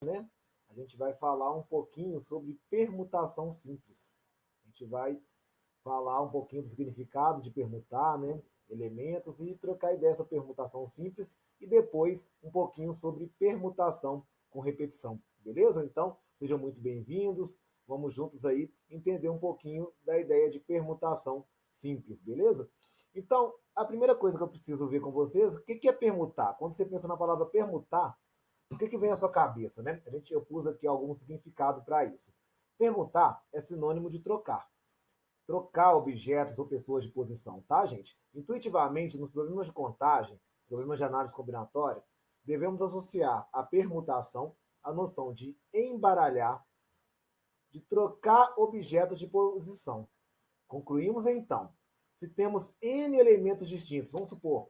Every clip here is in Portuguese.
né, a gente vai falar um pouquinho sobre permutação simples. A gente vai falar um pouquinho do significado de permutar, né, elementos e trocar ideia sobre permutação simples e depois um pouquinho sobre permutação com repetição, beleza? Então, sejam muito bem-vindos. Vamos juntos aí entender um pouquinho da ideia de permutação simples, beleza? Então, a primeira coisa que eu preciso ver com vocês, o que é permutar? Quando você pensa na palavra permutar, o que vem à sua cabeça, né? Eu pus aqui algum significado para isso. Permutar é sinônimo de trocar. Trocar objetos ou pessoas de posição, tá, gente? Intuitivamente, nos problemas de contagem, problemas de análise combinatória, devemos associar a permutação à noção de embaralhar, de trocar objetos de posição. Concluímos então, se temos N elementos distintos, vamos supor,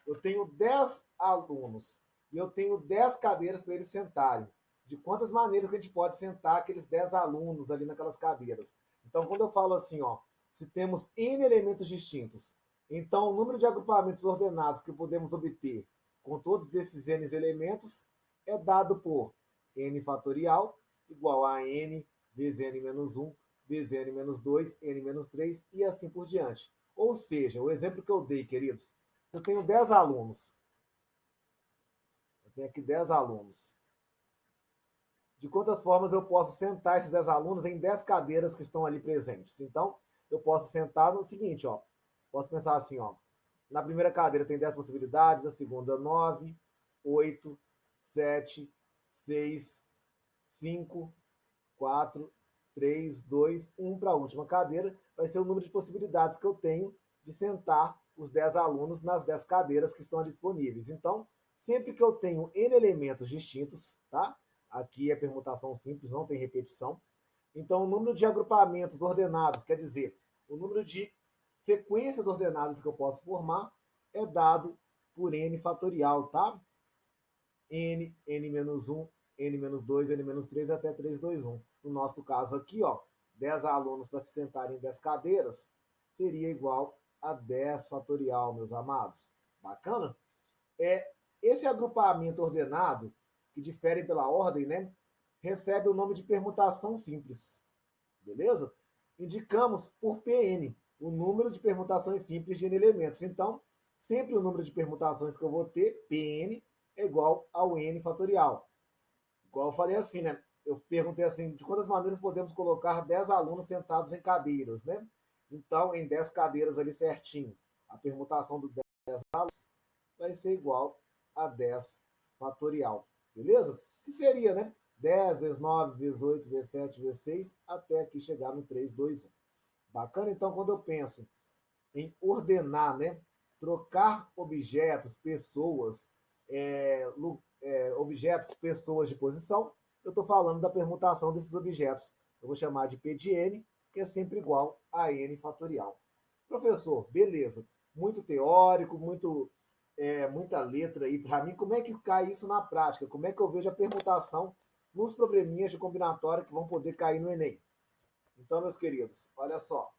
eu tenho 10 alunos e eu tenho 10 cadeiras para eles sentarem. De quantas maneiras que a gente pode sentar aqueles 10 alunos ali naquelas cadeiras? Então, quando eu falo assim, ó, se temos N elementos distintos, então o número de agrupamentos ordenados que podemos obter com todos esses N elementos é dado por N fatorial igual a N vezes N menos 1, vezes N menos 2, N menos 3 e assim por diante. Ou seja, o exemplo que eu dei, queridos, eu tenho 10 alunos. Eu tenho aqui 10 alunos. De quantas formas eu posso sentar esses 10 alunos em 10 cadeiras que estão ali presentes? Então, eu posso sentar no seguinte, ó. Posso pensar assim, ó. Na primeira cadeira tem 10 possibilidades, a segunda 9, 8, 7, 6, 5, 4, 3, 2, 1 para a última cadeira. Vai ser o número de possibilidades que eu tenho de sentar os 10 alunos nas 10 cadeiras que estão disponíveis. Então, sempre que eu tenho N elementos distintos, tá? Aqui é permutação simples, não tem repetição. Então, o número de agrupamentos ordenados, quer dizer, o número de sequências ordenadas que eu posso formar é dado por N fatorial, tá? N, N-1, N-2, N-3 até 3, 2, 1. No nosso caso aqui, ó, 10 alunos para se sentarem em 10 cadeiras seria igual a 10 fatorial, meus amados. Bacana? Esse agrupamento ordenado, que difere pela ordem, né, recebe o nome de permutação simples. Beleza? Indicamos por Pn o número de permutações simples de N elementos. Então, sempre o número de permutações que eu vou ter, Pn, é igual ao N fatorial. Igual eu falei assim, né? Eu perguntei assim, de quantas maneiras podemos colocar 10 alunos sentados em cadeiras, né? Então, em 10 cadeiras ali certinho, a permutação dos 10 alunos vai ser igual a 10 fatorial. Beleza? Que seria, né? 10 vezes 9, vezes 8, vezes 7, vezes 6, até aqui chegar no 3, 2, 1. Bacana? Então, quando eu penso em ordenar, né? Trocar objetos, pessoas, objetos, pessoas de posição, eu estou falando da permutação desses objetos. Eu vou chamar de P de N, que é sempre igual a N fatorial. Professor, beleza. Muito teórico, muita letra aí para mim. Como é que cai isso na prática? Como é que eu vejo a permutação nos probleminhas de combinatória que vão poder cair no Enem? Então, meus queridos, olha só.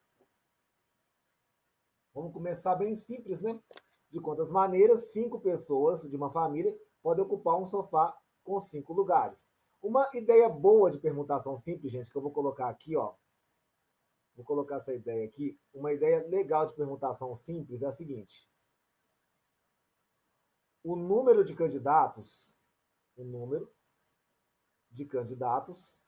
Vamos começar bem simples, né? De quantas maneiras 5 pessoas de uma família podem ocupar um sofá com 5 lugares. Uma ideia boa de permutação simples, gente, que eu vou colocar aqui, ó. Vou colocar essa ideia aqui. Uma ideia legal de permutação simples é a seguinte: o número de candidatos, o número de candidatos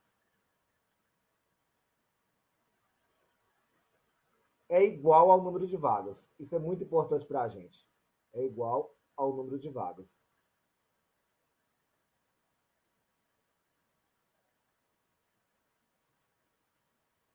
é igual ao número de vagas. Isso é muito importante para a gente. É igual ao número de vagas.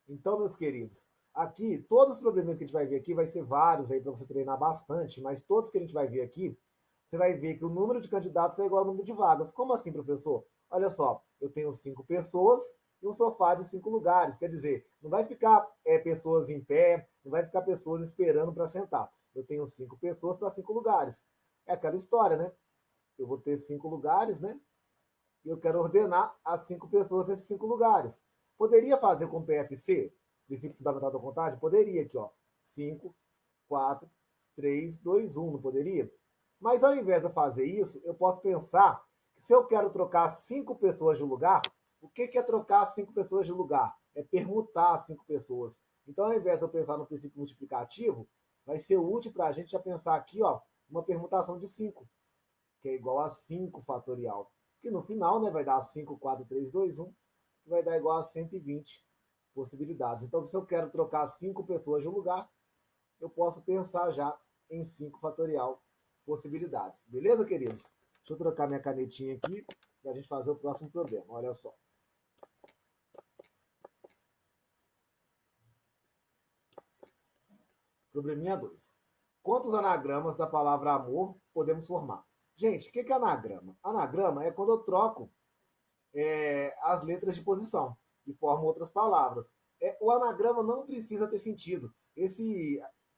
Então, meus queridos, aqui, todos os problemas que a gente vai ver aqui, vai ser vários aí para você treinar bastante, mas todos que a gente vai ver aqui, você vai ver que o número de candidatos é igual ao número de vagas. Como assim, professor? Olha só, eu tenho 5 pessoas e um sofá de 5 lugares. Quer dizer, não vai ficar pessoas em pé, não vai ficar pessoas esperando para sentar. Eu tenho 5 pessoas para 5 lugares. É aquela história, né? Eu vou ter 5 lugares, né? E eu quero ordenar as 5 pessoas nesses 5 lugares. Poderia fazer com PFC, princípio fundamental da contagem? Poderia aqui, ó. 5, 4, 3, 2, 1, não poderia? Mas ao invés de fazer isso, eu posso pensar que se eu quero trocar 5 pessoas de lugar, o que é trocar 5 pessoas de lugar? É permutar 5 pessoas. Então, ao invés de eu pensar no princípio multiplicativo, vai ser útil para a gente já pensar aqui, ó, uma permutação de 5, que é igual a 5 fatorial. Que no final, né, vai dar 5, 4, 3, 2, 1, que vai dar igual a 120 possibilidades. Então, se eu quero trocar 5 pessoas de lugar, eu posso pensar já em 5 fatorial possibilidades. Beleza, queridos? Deixa eu trocar minha canetinha aqui para a gente fazer o próximo problema. Olha só. Probleminha 2. Quantos anagramas da palavra amor podemos formar? Gente, o que é anagrama? Anagrama é quando eu troco as letras de posição e formo outras palavras. O anagrama não precisa ter sentido.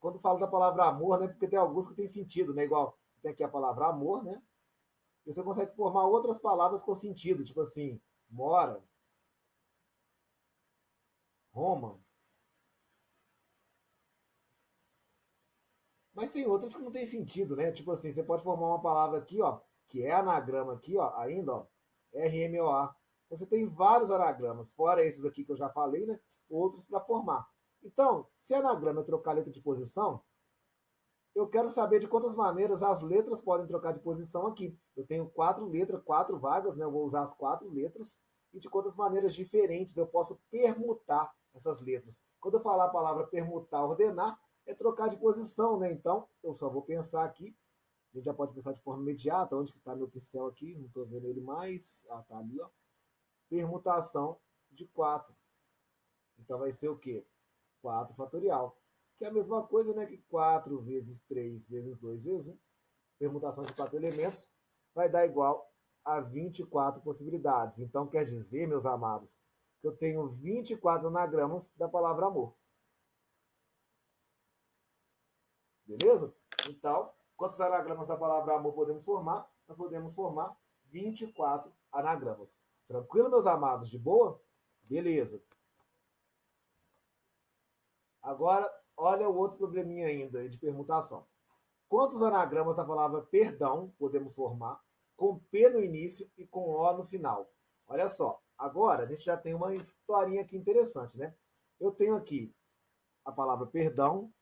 Quando falo da palavra amor, né, porque tem alguns que tem sentido, né? Igual tem aqui a palavra amor, né? E você consegue formar outras palavras com sentido, tipo assim, mora, Roma. Mas tem outras que não tem sentido, né? Tipo assim, você pode formar uma palavra aqui, ó, que é anagrama aqui, ó, ainda, ó, RMOA. Você tem vários anagramas, fora esses aqui que eu já falei, né? Outros para formar. Então, se anagrama é trocar letra de posição, eu quero saber de quantas maneiras as letras podem trocar de posição aqui. Eu tenho 4 letras, 4 vagas, né? Eu vou usar as 4 letras e de quantas maneiras diferentes eu posso permutar essas letras. Quando eu falar a palavra permutar, ordenar, é trocar de posição, né? Então, eu só vou pensar aqui. A gente já pode pensar de forma imediata. Onde que está meu pincel aqui? Não estou vendo ele mais. Ah, tá ali, ó. Permutação de 4. Então vai ser o quê? 4 fatorial. Que é a mesma coisa, né? Que 4 vezes 3 vezes 2 vezes 1. Permutação de 4 elementos vai dar igual a 24 possibilidades. Então quer dizer, meus amados, que eu tenho 24 anagramas da palavra amor. Beleza? Então, quantos anagramas da palavra amor podemos formar? Nós podemos formar 24 anagramas. Tranquilo, meus amados? De boa? Beleza. Agora, olha o outro probleminha ainda de permutação. Quantos anagramas da palavra perdão podemos formar com P no início e com O no final? Olha só, agora a gente já tem uma historinha aqui interessante, né? Eu tenho aqui a palavra perdão.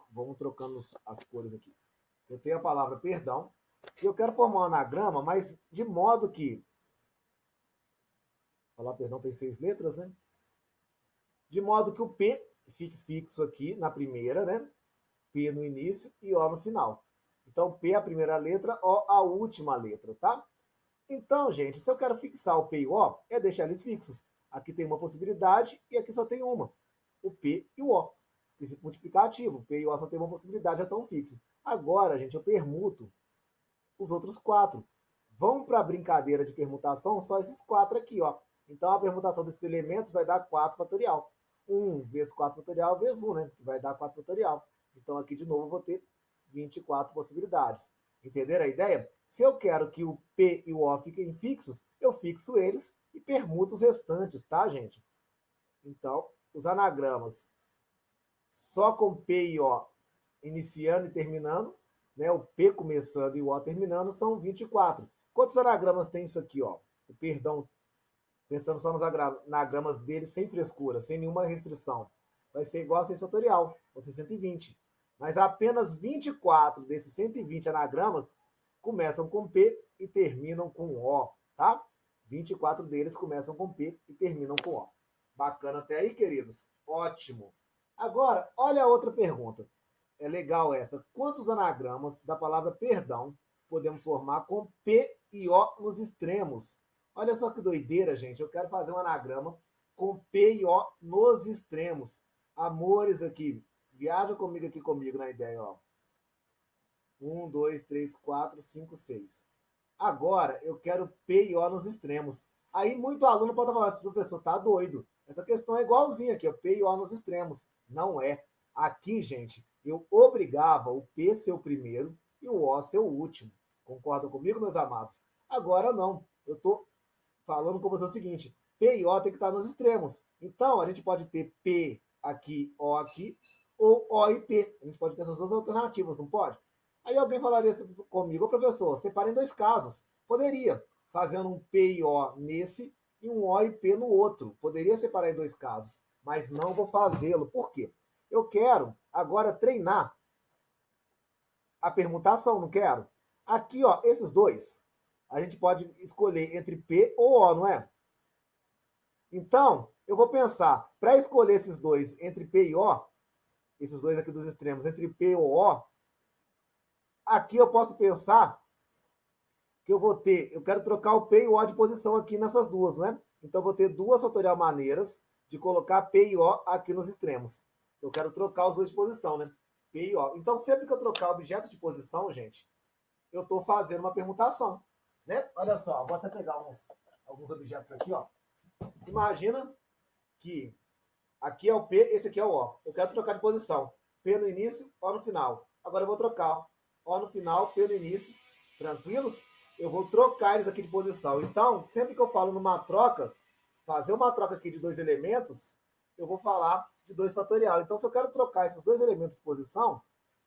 Vamos trocando as cores aqui. Eu tenho a palavra perdão e eu quero formar um anagrama, mas de modo que. A palavra perdão tem 6 letras, né? De modo que o P fique fixo aqui na primeira, né? P no início e O no final. Então, P é a primeira letra, O a última letra, tá? Então, gente, se eu quero fixar o P e o O, é deixar eles fixos. Aqui tem uma possibilidade e aqui só tem uma. O P e o O. Princípio multiplicativo. P e O só tem uma possibilidade, já estão fixos. Agora, gente, eu permuto os outros 4. Vamos para a brincadeira de permutação, só esses 4 aqui, ó. Então, a permutação desses elementos vai dar 4 fatorial. 1 vezes 4 fatorial vezes 1, né? Vai dar 4 fatorial. Então, aqui de novo, eu vou ter 24 possibilidades. Entenderam a ideia? Se eu quero que o P e o O fiquem fixos, eu fixo eles e permuto os restantes, tá, gente? Então, os anagramas só com P e O iniciando e terminando, né? O P começando e o O terminando, são 24. Quantos anagramas tem isso aqui, ó? O perdão, pensando só nos anagramas dele, sem frescura, sem nenhuma restrição. Vai ser igual a 6 fatorial, vai ser 120. Mas apenas 24 desses 120 anagramas começam com P e terminam com O, tá? 24 deles começam com P e terminam com O. Bacana até aí, queridos? Ótimo. Agora, olha a outra pergunta. É legal essa. Quantos anagramas da palavra perdão podemos formar com P e O nos extremos? Olha só que doideira, gente. Eu quero fazer um anagrama com P e O nos extremos. Amores aqui, viaja comigo na ideia, ó. 1, 2, 3, 4, 5, 6. Agora eu quero P e O nos extremos. Aí muito aluno pode falar assim, professor, tá doido. Essa questão é igualzinha aqui, ó, P e O nos extremos. Não é. Aqui, gente, eu obrigava o P ser o primeiro e o O ser o último. Concordam comigo, meus amados? Agora não. Eu estou falando com você o seguinte: P e O tem que estar nos extremos. Então, a gente pode ter P aqui, O aqui, ou O e P. A gente pode ter essas duas alternativas, não pode? Aí alguém falaria assim comigo, ô professor, separa em dois casos. Poderia, fazendo um P e O nesse e um O e P no outro. Poderia separar em dois casos, mas não vou fazê-lo. Por quê? Eu quero agora treinar a permutação, não quero? Aqui, ó, esses dois, a gente pode escolher entre P ou O, não é? Então, eu vou pensar, para escolher esses dois entre P e O, esses dois aqui dos extremos, entre P ou O, aqui eu posso pensar que eu quero trocar o P e o O de posição aqui nessas duas, não é? Então, eu vou ter duas fatorial maneiras de colocar P e O aqui nos extremos. Eu quero trocar os dois de posição, né? P e O. Então, sempre que eu trocar objeto de posição, gente, eu estou fazendo uma permutação, né? Olha só, vou até pegar alguns objetos aqui, ó. Imagina que aqui é o P, esse aqui é o O. Eu quero trocar de posição. P no início, O no final. Agora eu vou trocar. O no final, P no início. Tranquilos? Eu vou trocar eles aqui de posição. Então, sempre que eu falo numa troca, fazer uma troca aqui de dois elementos, eu vou falar de 2 fatorial. Então, se eu quero trocar esses dois elementos de posição,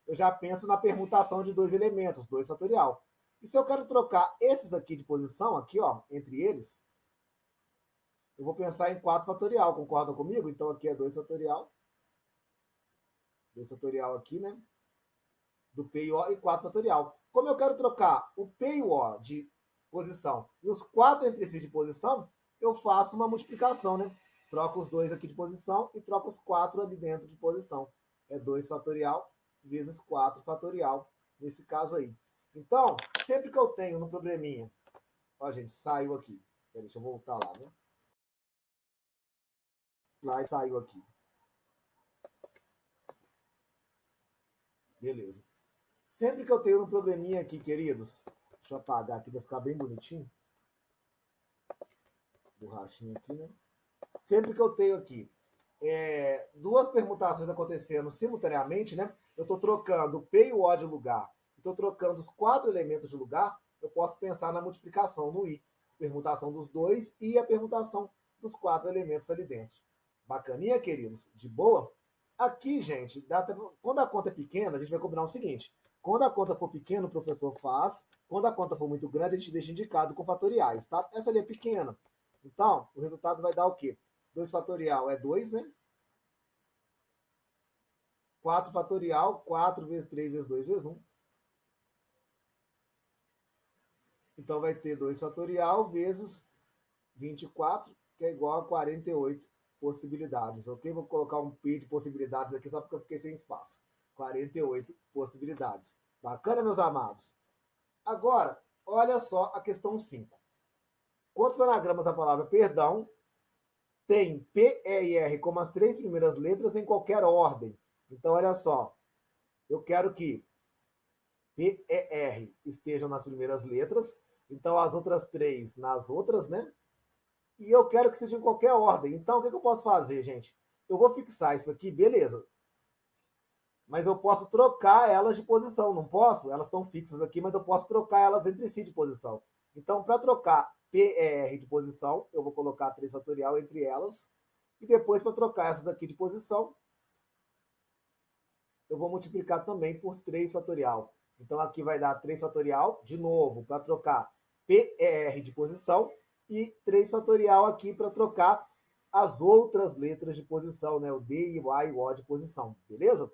eu já penso na permutação de dois elementos, 2 fatorial. E se eu quero trocar esses aqui de posição, aqui, ó, entre eles, eu vou pensar em 4 fatorial. Concordam comigo? Então, aqui é 2 fatorial. 2 fatorial aqui, né? Do P e O e 4 fatorial. Como eu quero trocar o P e o O de posição e os 4 entre si de posição, eu faço uma multiplicação, né? Troco os dois aqui de posição e troco os 4 ali dentro de posição. É 2 fatorial vezes 4 fatorial, nesse caso aí. Então, sempre que eu tenho no probleminha, ó, gente, saiu aqui. Deixa eu voltar lá, né? Lá saiu aqui. Beleza. Sempre que eu tenho um probleminha aqui, queridos, deixa eu apagar aqui para ficar bem bonitinho. Borrachinha aqui, né? Sempre que eu tenho aqui duas permutações acontecendo simultaneamente, né? Eu estou trocando o P e o O de lugar, estou trocando os 4 elementos de lugar, eu posso pensar na multiplicação no I. Permutação dos dois e a permutação dos 4 elementos ali dentro. Bacaninha, queridos? De boa? Aqui, gente, quando a conta é pequena, a gente vai combinar o seguinte: quando a conta for pequena, o professor faz. Quando a conta for muito grande, a gente deixa indicado com fatoriais, tá? Essa ali é pequena. Então, o resultado vai dar o quê? 2 fatorial é 2, né? 4 fatorial, 4 vezes 3 vezes 2 vezes 1. Então, vai ter 2 fatorial vezes 24, que é igual a 48 possibilidades, ok? Vou colocar um P de possibilidades aqui só porque eu fiquei sem espaço. 48 possibilidades. Bacana, meus amados? Agora, olha só a questão 5. Quantos anagramas a palavra perdão tem P, E e R como as 3 primeiras letras em qualquer ordem? Então, olha só. Eu quero que P, E, R estejam nas primeiras letras. Então, as outras 3 nas outras, né? E eu quero que seja em qualquer ordem. Então, o que eu posso fazer, gente? Eu vou fixar isso aqui, beleza. Mas eu posso trocar elas de posição, não posso? Elas estão fixas aqui, mas eu posso trocar elas entre si de posição. Então, para trocar PER de posição, eu vou colocar 3 fatorial entre elas. E depois, para trocar essas aqui de posição, eu vou multiplicar também por 3 fatorial. Então, aqui vai dar 3 fatorial, de novo, para trocar PER de posição, e 3 fatorial aqui para trocar as outras letras de posição, né? O D, o A e o O de posição, beleza?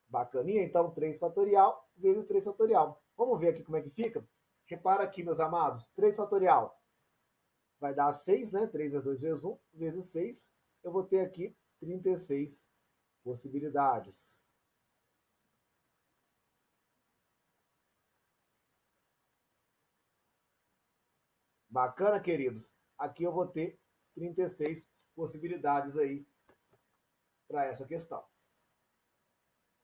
Bacaninha? Então, 3 fatorial vezes 3 fatorial. Vamos ver aqui como é que fica? Repara aqui, meus amados, 3 fatorial vai dar 6, né? 3 vezes 2 vezes 1, vezes 6. Eu vou ter aqui 36 possibilidades. Bacana, queridos? Aqui eu vou ter 36 possibilidades aí para essa questão.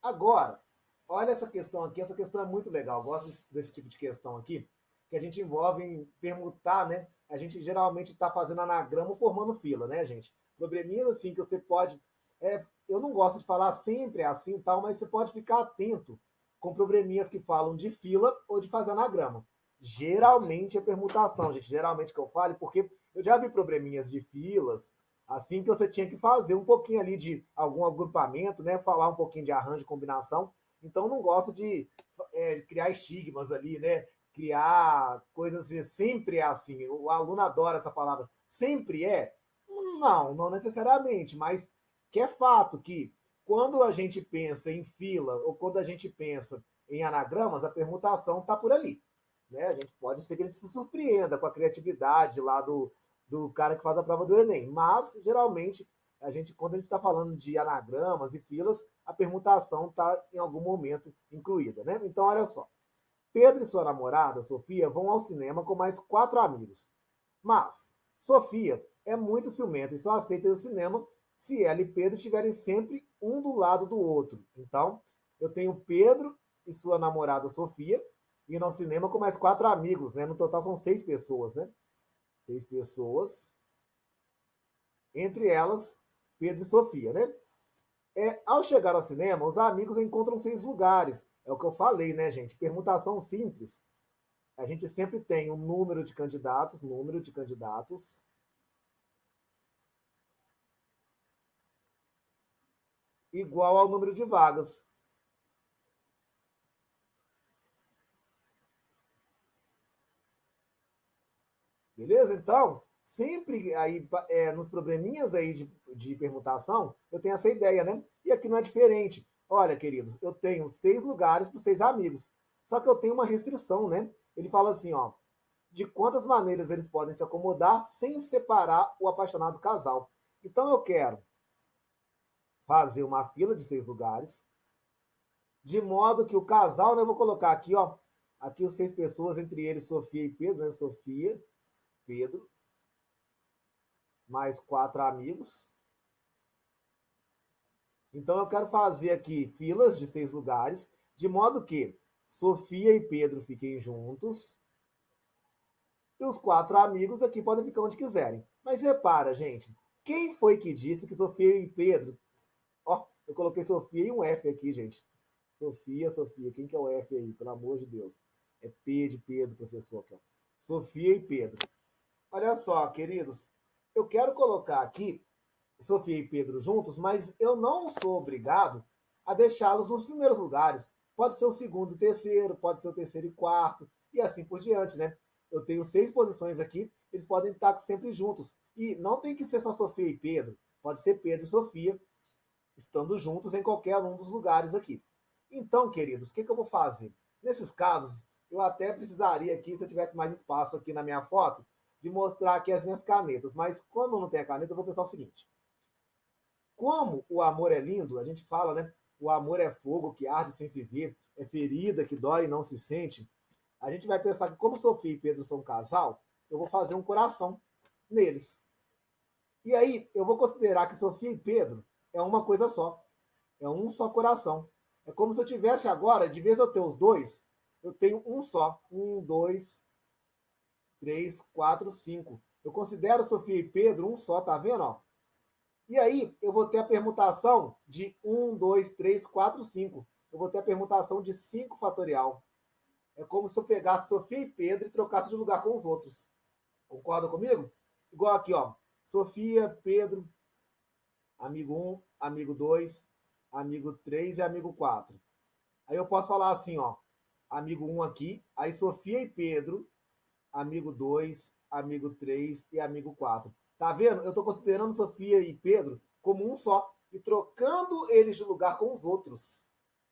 Agora, olha essa questão aqui. Essa questão é muito legal. Eu gosto desse tipo de questão aqui, que a gente envolve em permutar, né? A gente geralmente está fazendo anagrama formando fila, né, gente? Probleminhas assim que você pode. Eu não gosto de falar sempre assim e tal, mas você pode ficar atento com probleminhas que falam de fila ou de fazer anagrama. Geralmente é permutação, gente. Geralmente que eu falo, porque eu já vi probleminhas de filas, assim que você tinha que fazer um pouquinho ali de algum agrupamento, né? Falar um pouquinho de arranjo, combinação. Então não gosto de criar estigmas ali, né? Criar coisas assim, sempre é assim. O aluno adora essa palavra. Sempre é? Não, não necessariamente, mas que é fato que quando a gente pensa em fila ou quando a gente pensa em anagramas, a permutação está por ali. Né? A gente pode ser que ele se surpreenda com a criatividade lá do cara que faz a prova do Enem, mas geralmente quando a gente está falando de anagramas e filas, a permutação está em algum momento incluída. Né? Então, olha só. Pedro e sua namorada, Sofia, vão ao cinema com mais 4 amigos. Mas Sofia é muito ciumenta e só aceita ir ao cinema se ela e Pedro estiverem sempre um do lado do outro. Então, eu tenho Pedro e sua namorada Sofia indo ao cinema com mais 4 amigos, né? No total são 6 pessoas, né? 6 pessoas, entre elas Pedro e Sofia, né? Ao chegar ao cinema, os amigos encontram 6 lugares. É o que eu falei, né, gente? Permutação simples. A gente sempre tem um número de candidatos igual ao número de vagas. Beleza? Então, sempre aí nos probleminhas aí de permutação, eu tenho essa ideia, né? E aqui não é diferente. Olha, queridos, eu tenho 6 lugares para 6 amigos. Só que eu tenho uma restrição, né? Ele fala assim, ó, de quantas maneiras eles podem se acomodar sem separar o apaixonado casal. Então eu quero fazer uma fila de 6 lugares, de modo que o casal, né, eu vou colocar aqui, ó, aqui os 6 pessoas, entre eles Sofia e Pedro, né? Sofia, Pedro, mais 4 amigos. Então eu quero fazer aqui filas de 6 lugares, de modo que Sofia e Pedro fiquem juntos e os 4 amigos aqui podem ficar onde quiserem. Mas repara, gente, quem foi que disse que Sofia e Pedro. Ó, eu coloquei Sofia e um F aqui, gente. Sofia, quem que é o F aí? Pelo amor de Deus. É P de Pedro, professor. Aqui, ó. Sofia e Pedro. Olha só, queridos, eu quero colocar aqui Sofia e Pedro juntos, mas eu não sou obrigado a deixá-los nos primeiros lugares. Pode ser o segundo e terceiro, pode ser o terceiro e quarto, e assim por diante, né? Eu tenho 6 posições aqui, eles podem estar sempre juntos. E não tem que ser só Sofia e Pedro, pode ser Pedro e Sofia, estando juntos em qualquer um dos lugares aqui. Então, queridos, o que eu vou fazer? Nesses casos, eu até precisaria aqui, se eu tivesse mais espaço aqui na minha foto, de mostrar aqui as minhas canetas. Mas como eu não tenho a caneta, eu vou pensar o seguinte. Como o amor é lindo, a gente fala, né? O amor é fogo que arde sem se ver, é ferida que dói e não se sente. A gente vai pensar que, como Sofia e Pedro são um casal, eu vou fazer um coração neles. E aí, eu vou considerar que Sofia e Pedro é uma coisa só. É um só coração. É como se eu tivesse agora, de vez eu ter os dois, eu tenho um só. 1, 2, 3, 4, 5. Eu considero Sofia e Pedro um só, tá vendo? Ó? E aí, eu vou ter a permutação de 1, 2, 3, 4, 5. Eu vou ter a permutação de 5 fatorial. É como se eu pegasse Sofia e Pedro e trocasse de lugar com os outros. Concorda comigo? Igual aqui, ó. Sofia, Pedro, amigo 1, amigo 2, amigo 3 e amigo 4. Aí eu posso falar assim, ó. Amigo 1 aqui, aí Sofia e Pedro, amigo 2, amigo 3 e amigo 4. Tá vendo? Eu estou considerando Sofia e Pedro como um só e trocando eles de lugar com os outros.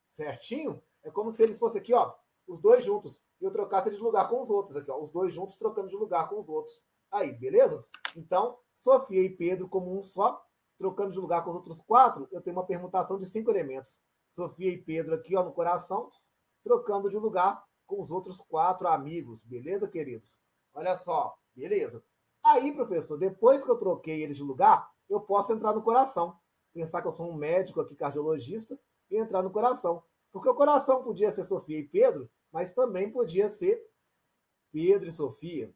Certinho? É como se eles fossem aqui, ó, os dois juntos. E eu trocasse eles de lugar com os outros aqui, ó. Os dois juntos trocando de lugar com os outros. Aí, beleza? Então, Sofia e Pedro como um só, trocando de lugar com os outros 4, eu tenho uma permutação de 5 elementos. Sofia e Pedro aqui, ó, no coração, trocando de lugar com os outros 4 amigos. Beleza, queridos? Olha só, beleza. Aí, professor, depois que eu troquei eles de lugar, eu posso entrar no coração. Pensar que eu sou um médico aqui, cardiologista, e entrar no coração. Porque o coração podia ser Sofia e Pedro, mas também podia ser Pedro e Sofia.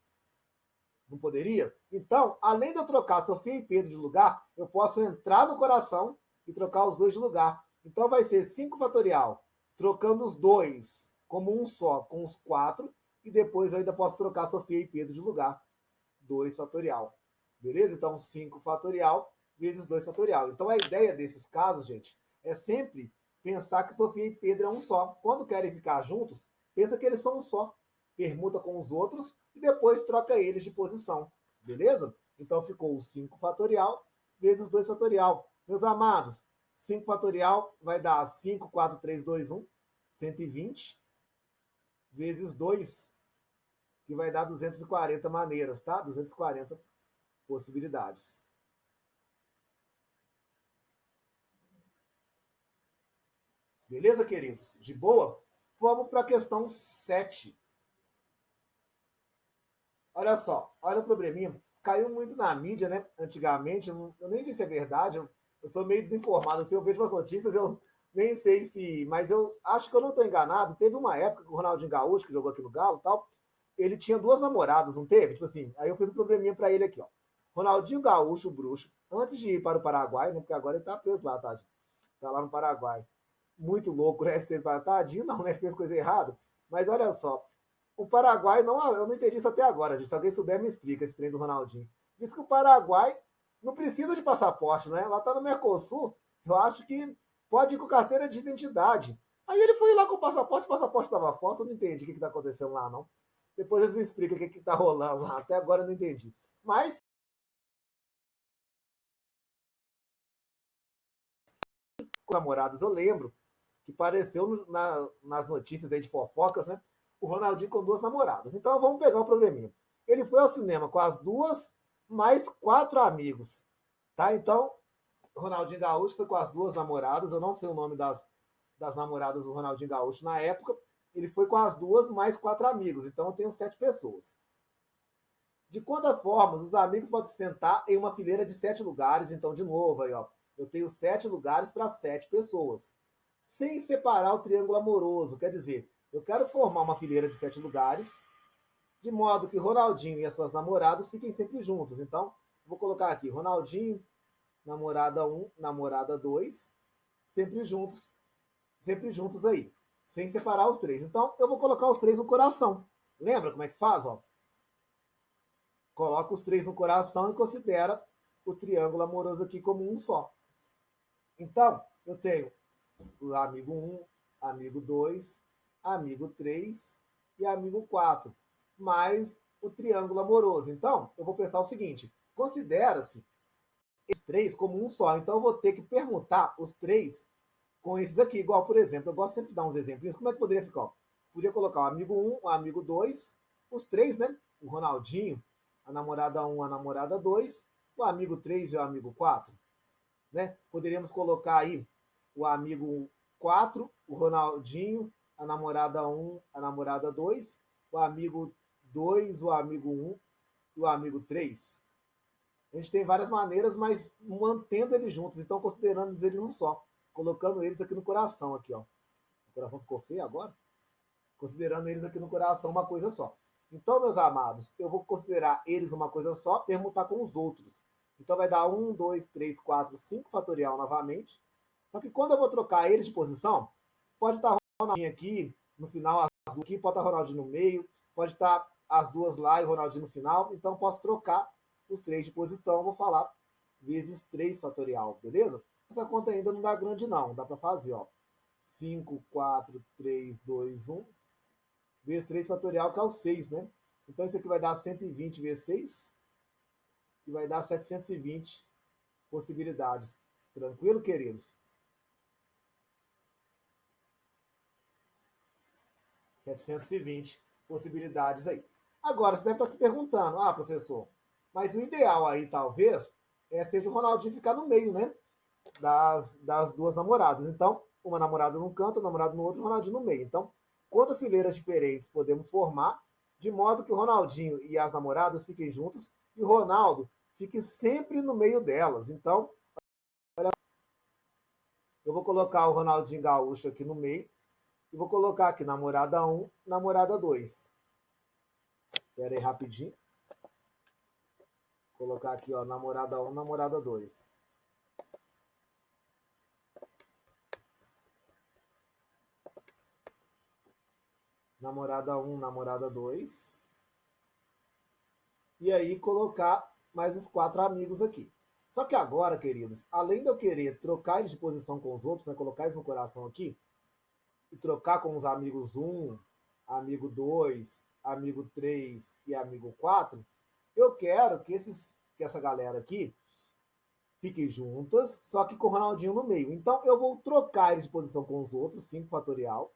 Não poderia? Então, além de eu trocar Sofia e Pedro de lugar, eu posso entrar no coração e trocar os dois de lugar. Então vai ser 5 fatorial, trocando os dois como um só, com os 4, e depois eu ainda posso trocar Sofia e Pedro de lugar. 2 fatorial. Beleza? Então 5 fatorial vezes 2 fatorial. Então a ideia desses casos, gente, é sempre pensar que Sofia e Pedro é um só. Quando querem ficar juntos, pensa que eles são um só. Permuta com os outros e depois troca eles de posição. Beleza? Então ficou o 5 fatorial vezes 2 fatorial. Meus amados, 5 fatorial vai dar 5, 4, 3, 2, 1, 120 vezes 2, que vai dar 240 maneiras, tá? 240 possibilidades. Beleza, queridos? De boa? Vamos para a questão 7. Olha só, olha o probleminha. Caiu muito na mídia, né? Antigamente, eu nem sei se é verdade, eu sou meio desinformado. Se eu vejo as notícias, eu nem sei se. Mas eu acho que eu não estou enganado. Teve uma época que o Ronaldinho Gaúcho, que jogou aqui no Galo e tal, ele tinha duas namoradas, não teve? Tipo assim, aí eu fiz um probleminha para ele aqui, ó. Ronaldinho Gaúcho, o bruxo, antes de ir para o Paraguai, né? Porque agora ele tá preso lá, tá? Tá lá no Paraguai. Muito louco, né? Esse tadinho, não, né? Fez coisa errada. Mas olha só, o Paraguai, não, eu não entendi isso até agora, gente. Se alguém souber, me explica esse trem do Ronaldinho. Diz que o Paraguai não precisa de passaporte, né? Lá tá no Mercosul, eu acho que pode ir com carteira de identidade. Aí ele foi lá com o passaporte estava falso, eu não entendi o que está acontecendo lá, não. Depois eles me explicam o que está rolando lá. Até agora eu não entendi. Mas, com namorados, eu lembro que apareceu nas notícias aí de fofocas, né? O Ronaldinho com duas namoradas. Então vamos pegar o probleminha. Ele foi ao cinema com as duas, mais quatro amigos. Tá? Então, o Ronaldinho Gaúcho foi com as duas namoradas. Eu não sei o nome das namoradas do Ronaldinho Gaúcho na época. Ele foi com as duas, mais quatro amigos. Então eu tenho 7 pessoas. De quantas formas os amigos podem se sentar em uma fileira de 7 lugares? Então, de novo, aí, ó, eu tenho 7 lugares para 7 pessoas, sem separar o triângulo amoroso. Quer dizer, eu quero formar uma fileira de 7 lugares, de modo que Ronaldinho e as suas namoradas fiquem sempre juntos. Então, vou colocar aqui Ronaldinho, namorada 1, namorada 2, sempre juntos aí, sem separar os três. Então, eu vou colocar os três no coração. Lembra como é que faz? Ó? Coloca os três no coração e considera o triângulo amoroso aqui como um só. Então, eu tenho o amigo 1, amigo 2, amigo 3 e amigo 4, mais o triângulo amoroso. Então, eu vou pensar o seguinte: considera-se esses três como um só. Então, eu vou ter que permutar os três com esses aqui. Igual, por exemplo, eu gosto sempre de dar uns exemplos. Como é que poderia ficar? Podia colocar o amigo 1, o amigo 2, os três, né? O Ronaldinho, a namorada 1, a namorada 2, o amigo 3 e o amigo 4. Né? Poderíamos colocar aí o amigo 4, o Ronaldinho, a namorada 1, a namorada 2, o amigo 2, o amigo 1 e o amigo 3. A gente tem várias maneiras, mas mantendo eles juntos, então considerando eles um só, colocando eles aqui no coração, aqui, ó. O coração ficou feio agora? Considerando eles aqui no coração uma coisa só. Então, meus amados, eu vou considerar eles uma coisa só, permutar com os outros. Então vai dar 1, 2, 3, 4, 5 fatorial novamente. Só que quando eu vou trocar eles de posição, pode estar Ronaldinho aqui, no final, as duas aqui, pode estar Ronaldinho no meio, pode estar as duas lá e o Ronaldinho no final. Então posso trocar os três de posição, eu vou falar vezes 3 fatorial, beleza? Essa conta ainda não dá grande não, dá para fazer, ó. 5, 4, 3, 2, 1 vezes 3 fatorial, que é o 6, né? Então isso aqui vai dar 120 vezes 6, que vai dar 720 possibilidades. Tranquilo, queridos? 720 possibilidades aí. Agora, você deve estar se perguntando, professor, mas o ideal aí, talvez, seja o Ronaldinho ficar no meio, né? Das duas namoradas. Então, uma namorada num canto, o namorado no outro, o Ronaldinho no meio. Então, quantas fileiras diferentes podemos formar, de modo que o Ronaldinho e as namoradas fiquem juntos e o Ronaldo fique sempre no meio delas. Então, eu vou colocar o Ronaldinho Gaúcho aqui no meio e vou colocar aqui namorada 1, namorada 2. Espera aí rapidinho. Vou colocar aqui, ó, namorada 1, namorada 2. Namorada 1, namorada 2. E aí colocar mais os 4 amigos aqui. Só que agora, queridos, além de eu querer trocar eles de posição com os outros, né, colocar eles no coração aqui, e trocar com os amigos um, amigo 2, amigo 3 e amigo 4, eu quero que essa galera aqui fiquem juntas, só que com o Ronaldinho no meio. Então eu vou trocar ele de posição com os outros, 5 fatorial,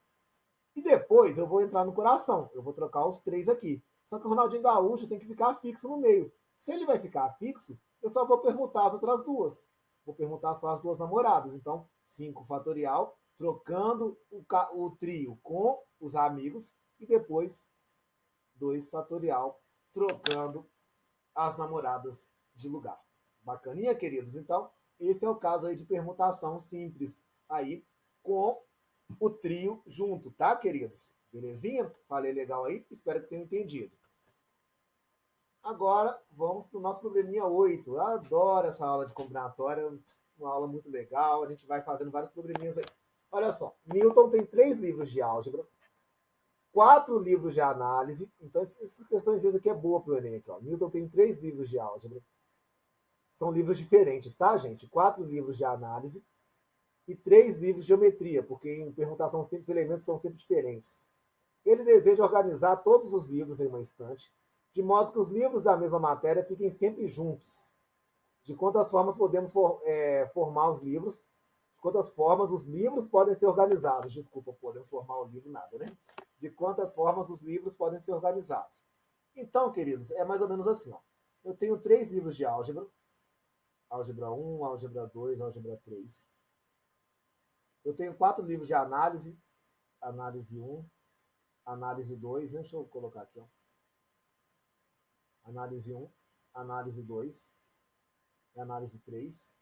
e depois eu vou entrar no coração. Eu vou trocar os três aqui. Só que o Ronaldinho Gaúcho tem que ficar fixo no meio. Se ele vai ficar fixo, eu só vou permutar as outras duas. Vou permutar só as duas namoradas. Então, 5 fatorial, trocando o trio com os amigos, e depois 2 fatorial, trocando as namoradas de lugar. Bacaninha, queridos? Então, esse é o caso aí de permutação simples aí com o trio junto, tá, queridos? Belezinha? Falei legal aí? Espero que tenham entendido. Agora, vamos para o nosso probleminha 8. Eu adoro essa aula de combinatória, uma aula muito legal. A gente vai fazendo vários probleminhas aí. Olha só, Newton tem 3 livros de álgebra, 4 livros de análise. Então, essas questões aqui é boa para o Enem. Aqui, ó. Newton tem 3 livros de álgebra. São livros diferentes, tá, gente? 4 livros de análise e 3 livros de geometria, porque em permutação simples os elementos são sempre diferentes. Ele deseja organizar todos os livros em uma estante, de modo que os livros da mesma matéria fiquem sempre juntos. De quantas formas podemos formar os livros? De quantas formas os livros podem ser organizados? Desculpa, podemos formar o livro, nada, né? De quantas formas os livros podem ser organizados? Então, queridos, é mais ou menos assim, ó. Eu tenho 3 livros de álgebra, álgebra 1, álgebra 2, álgebra 3. Eu tenho 4 livros de análise, análise 1, análise 2, deixa eu colocar aqui, ó. Análise 1, análise 2, análise 3.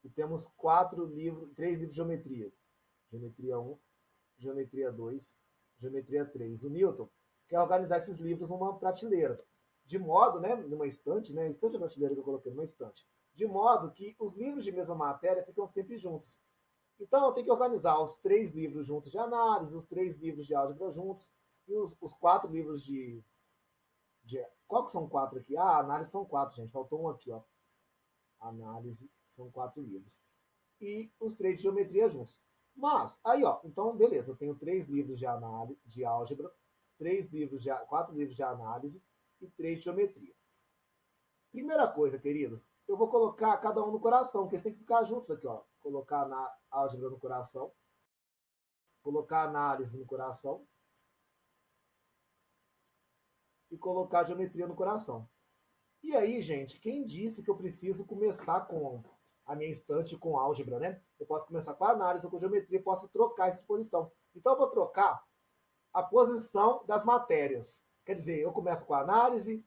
E temos 3 livros de geometria. Geometria 1, geometria 2, geometria 3. O Newton quer organizar esses livros numa prateleira. De modo, né, numa estante, né, estante é a prateleira que eu coloquei, numa estante. De modo que os livros de mesma matéria ficam sempre juntos. Então, eu tenho que organizar os 3 livros juntos de análise, os 3 livros de álgebra juntos, e os 4 livros de. Qual que são 4 aqui? Ah, análise são 4, gente. Faltou um aqui, ó. Análise são 4 livros. E os 3 de geometria juntos. Mas, aí, ó, então, beleza, eu tenho 3 livros de análise, de álgebra, 4 livros de análise e 3 de geometria. Primeira coisa, queridos, eu vou colocar cada um no coração, porque tem que ficar juntos aqui, ó. Colocar na álgebra no coração, colocar análise no coração e colocar geometria no coração. E aí, gente, quem disse que eu preciso começar com a minha estante com álgebra, né? Eu posso começar com a análise ou com geometria, posso trocar essa posição. Então, eu vou trocar a posição das matérias. Quer dizer, eu começo com a análise,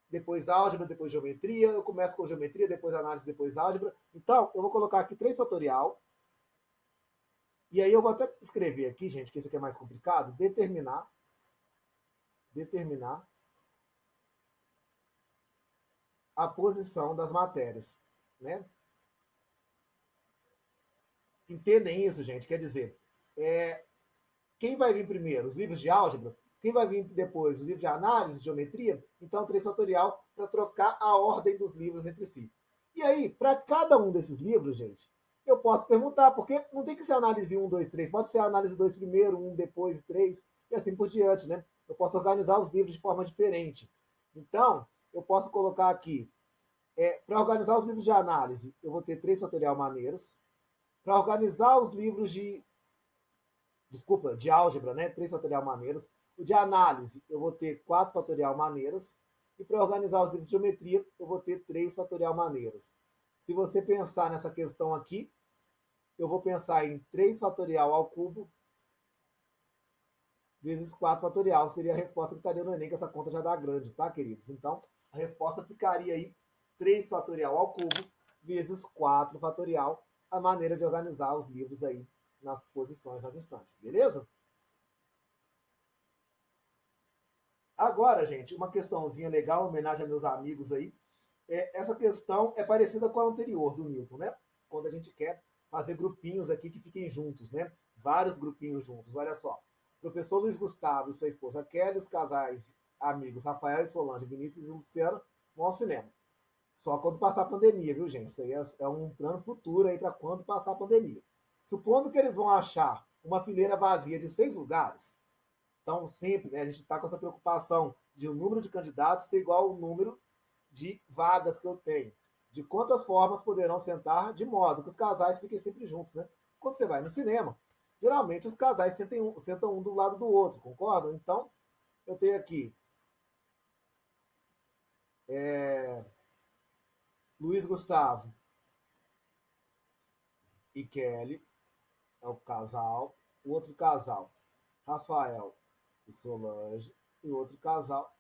depois álgebra, depois geometria, eu começo com geometria, depois análise, depois álgebra. Então, eu vou colocar aqui 3 fatorial. E aí eu vou até escrever aqui, gente, que isso aqui é mais complicado, determinar a posição das matérias, né? Entendem isso, gente? Quer dizer, quem vai vir primeiro? Os livros de álgebra? Quem vai vir depois? Os livros de análise, de geometria? Então, 3 fatorial para trocar a ordem dos livros entre si. E aí, para cada um desses livros, gente, eu posso perguntar, porque não tem que ser análise 1, 2, 3, pode ser análise 2 primeiro, 1 depois, 3, e assim por diante, né? Eu posso organizar os livros de forma diferente. Então, eu posso colocar aqui, para organizar os livros de análise, eu vou ter 3 fatorial maneiras. Para organizar os livros de álgebra, né? 3 fatorial maneiras. O de análise, eu vou ter 4 fatorial maneiras. E para organizar os livros de geometria, eu vou ter 3 fatorial maneiras. Se você pensar nessa questão aqui, eu vou pensar em 3 fatorial ao cubo vezes 4 fatorial. Seria a resposta que estaria no Enem, que essa conta já dá grande, tá, queridos? Então, a resposta ficaria aí 3 fatorial ao cubo vezes 4 fatorial, a maneira de organizar os livros aí nas posições, nas estantes, beleza? Agora, gente, uma questãozinha legal, homenagem a meus amigos aí. Essa questão é parecida com a anterior do Newton, né? Quando a gente quer fazer grupinhos aqui que fiquem juntos, né? Vários grupinhos juntos. Olha só. Professor Luiz Gustavo e sua esposa Kelly, os casais amigos Rafael e Solange, Vinícius e Luciano vão ao cinema. Só quando passar a pandemia, viu, gente? Isso aí é um plano futuro aí para quando passar a pandemia. Supondo que eles vão achar uma fileira vazia de 6 lugares, então sempre, né, a gente está com essa preocupação de o número de candidatos ser igual ao número de vagas que eu tenho. De quantas formas poderão sentar, de modo que os casais fiquem sempre juntos, né? Quando você vai no cinema, geralmente os casais sentam um do lado do outro, concordam? Então, eu tenho aqui Luiz Gustavo e Kelly, é o casal. O outro casal, Rafael e Solange. E o outro casal,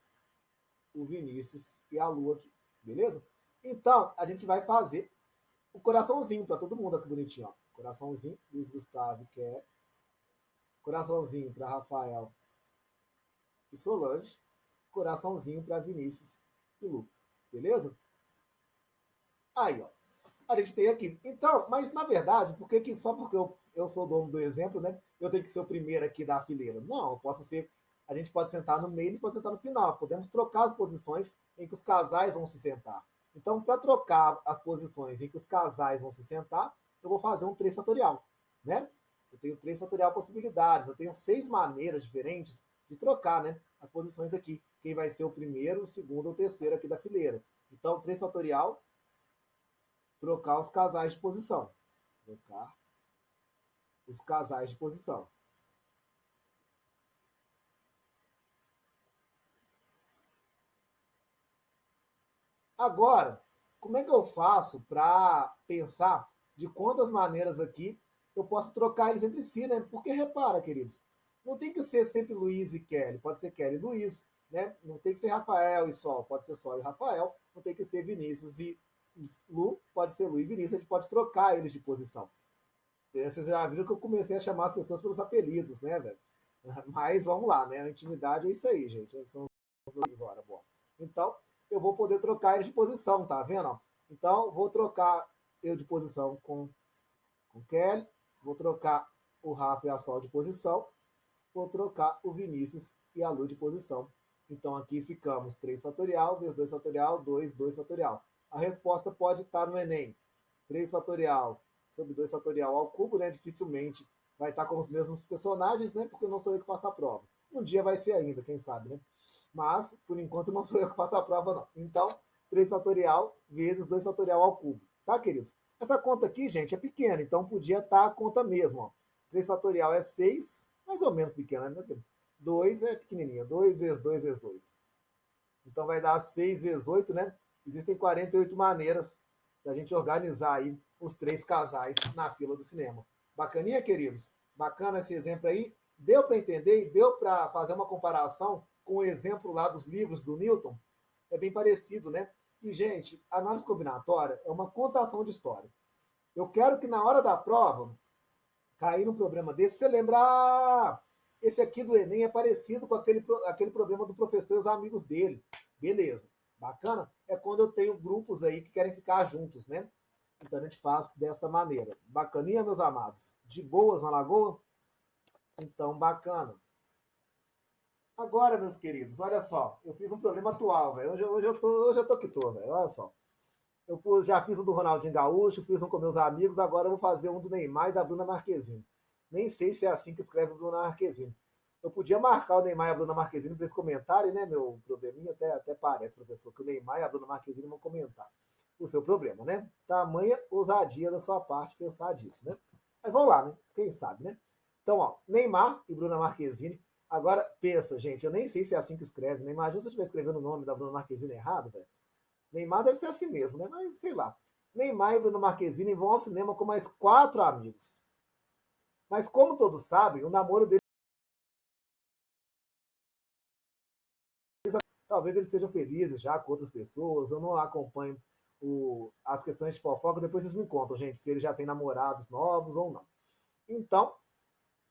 o Vinícius e a Lua aqui. Beleza? Então, a gente vai fazer o coraçãozinho para todo mundo aqui bonitinho. Ó. Coraçãozinho, Luiz Gustavo e Kelly. Coraçãozinho para Rafael e Solange. Coraçãozinho para Vinícius e Lu. Beleza? Aí, ó. A gente tem aqui. Então, mas na verdade, por que só porque eu sou dono do exemplo, né? Eu tenho que ser o primeiro aqui da fileira? Não, eu posso ser. A gente pode sentar no meio e pode sentar no final. Podemos trocar as posições em que os casais vão se sentar. Então, para trocar as posições em que os casais vão se sentar, eu vou fazer um 3 fatorial, né? Eu tenho 3 fatorial possibilidades. Eu tenho 6 maneiras diferentes de trocar, né? As posições aqui. Quem vai ser o primeiro, o segundo ou o terceiro aqui da fileira. Então, 3 fatorial trocar os casais de posição. Trocar os casais de posição. Agora, como é que eu faço para pensar de quantas maneiras aqui eu posso trocar eles entre si, né? Porque repara, queridos, não tem que ser sempre Luiz e Kelly, pode ser Kelly e Luiz, né? Não tem que ser Rafael e Sol, pode ser Sol e Rafael, não tem que ser Vinícius e Lu, pode ser Lu e Vinícius, a gente pode trocar eles de posição. Vocês já viram que eu comecei a chamar as pessoas pelos apelidos, né, velho? Mas vamos lá, né? A intimidade é isso aí, gente. São horas, então, eu vou poder trocar eles de posição, tá vendo? Então, vou trocar eu de posição com o Kelly, vou trocar o Rafa e a Sol de posição, vou trocar o Vinícius e a Lu de posição. Então, aqui ficamos 3 fatorial vezes 2 fatorial, 2 fatorial. A resposta pode estar no Enem. 3 fatorial sobre 2 fatorial ao cubo, né? Dificilmente vai estar com os mesmos personagens, né? Porque não sou eu que faço a prova. Um dia vai ser ainda, quem sabe, né? Mas, por enquanto, não sou eu que faço a prova, não. Então, 3 fatorial vezes 2 fatorial ao cubo. Tá, queridos? Essa conta aqui, gente, é pequena, então podia estar a conta mesmo. Ó. 3 fatorial é 6, mais ou menos pequena, né? 2 é pequenininha. 2 vezes 2 vezes 2. Então vai dar 6 vezes 8, né? Existem 48 maneiras da gente organizar aí os 3 casais na fila do cinema. Bacaninha, queridos? Bacana esse exemplo aí? Deu para entender e deu para fazer uma comparação com o exemplo lá dos livros do Newton? É bem parecido, né? E, gente, análise combinatória é uma contação de história. Eu quero que na hora da prova, cair num problema desse, você lembra, esse aqui do Enem é parecido com aquele problema do professor e os amigos dele. Beleza. Bacana? É quando eu tenho grupos aí que querem ficar juntos, né? Então a gente faz dessa maneira. Bacaninha, meus amados? De boas na lagoa? Então, bacana. Agora, meus queridos, olha só. Eu fiz um problema atual, velho. Hoje eu tô que tô, velho. Olha só. Eu já fiz um do Ronaldinho Gaúcho, fiz um com meus amigos, agora eu vou fazer um do Neymar e da Bruna Marquezine. Nem sei se é assim que escreve Bruna Marquezine. Eu podia marcar o Neymar e a Bruna Marquezine para eles comentarem, né? Meu probleminha até parece, professor, que o Neymar e a Bruna Marquezine vão comentar o seu problema, né? Tamanha ousadia da sua parte pensar disso, né? Mas vamos lá, né? Quem sabe, né? Então, ó, Neymar e Bruna Marquezine. Agora, pensa, gente, eu nem sei se é assim que escreve, né? Imagina se eu estiver escrevendo o nome da Bruna Marquezine errado, velho. Neymar deve ser assim mesmo, né? Mas sei lá. Neymar e Bruno Marquezine vão ao cinema com mais 4 amigos. Mas como todos sabem, o namoro deles, talvez eles sejam felizes já com outras pessoas. Eu não acompanho as questões de fofoca. Depois vocês me contam, gente, se eles já têm namorados novos ou não. Então,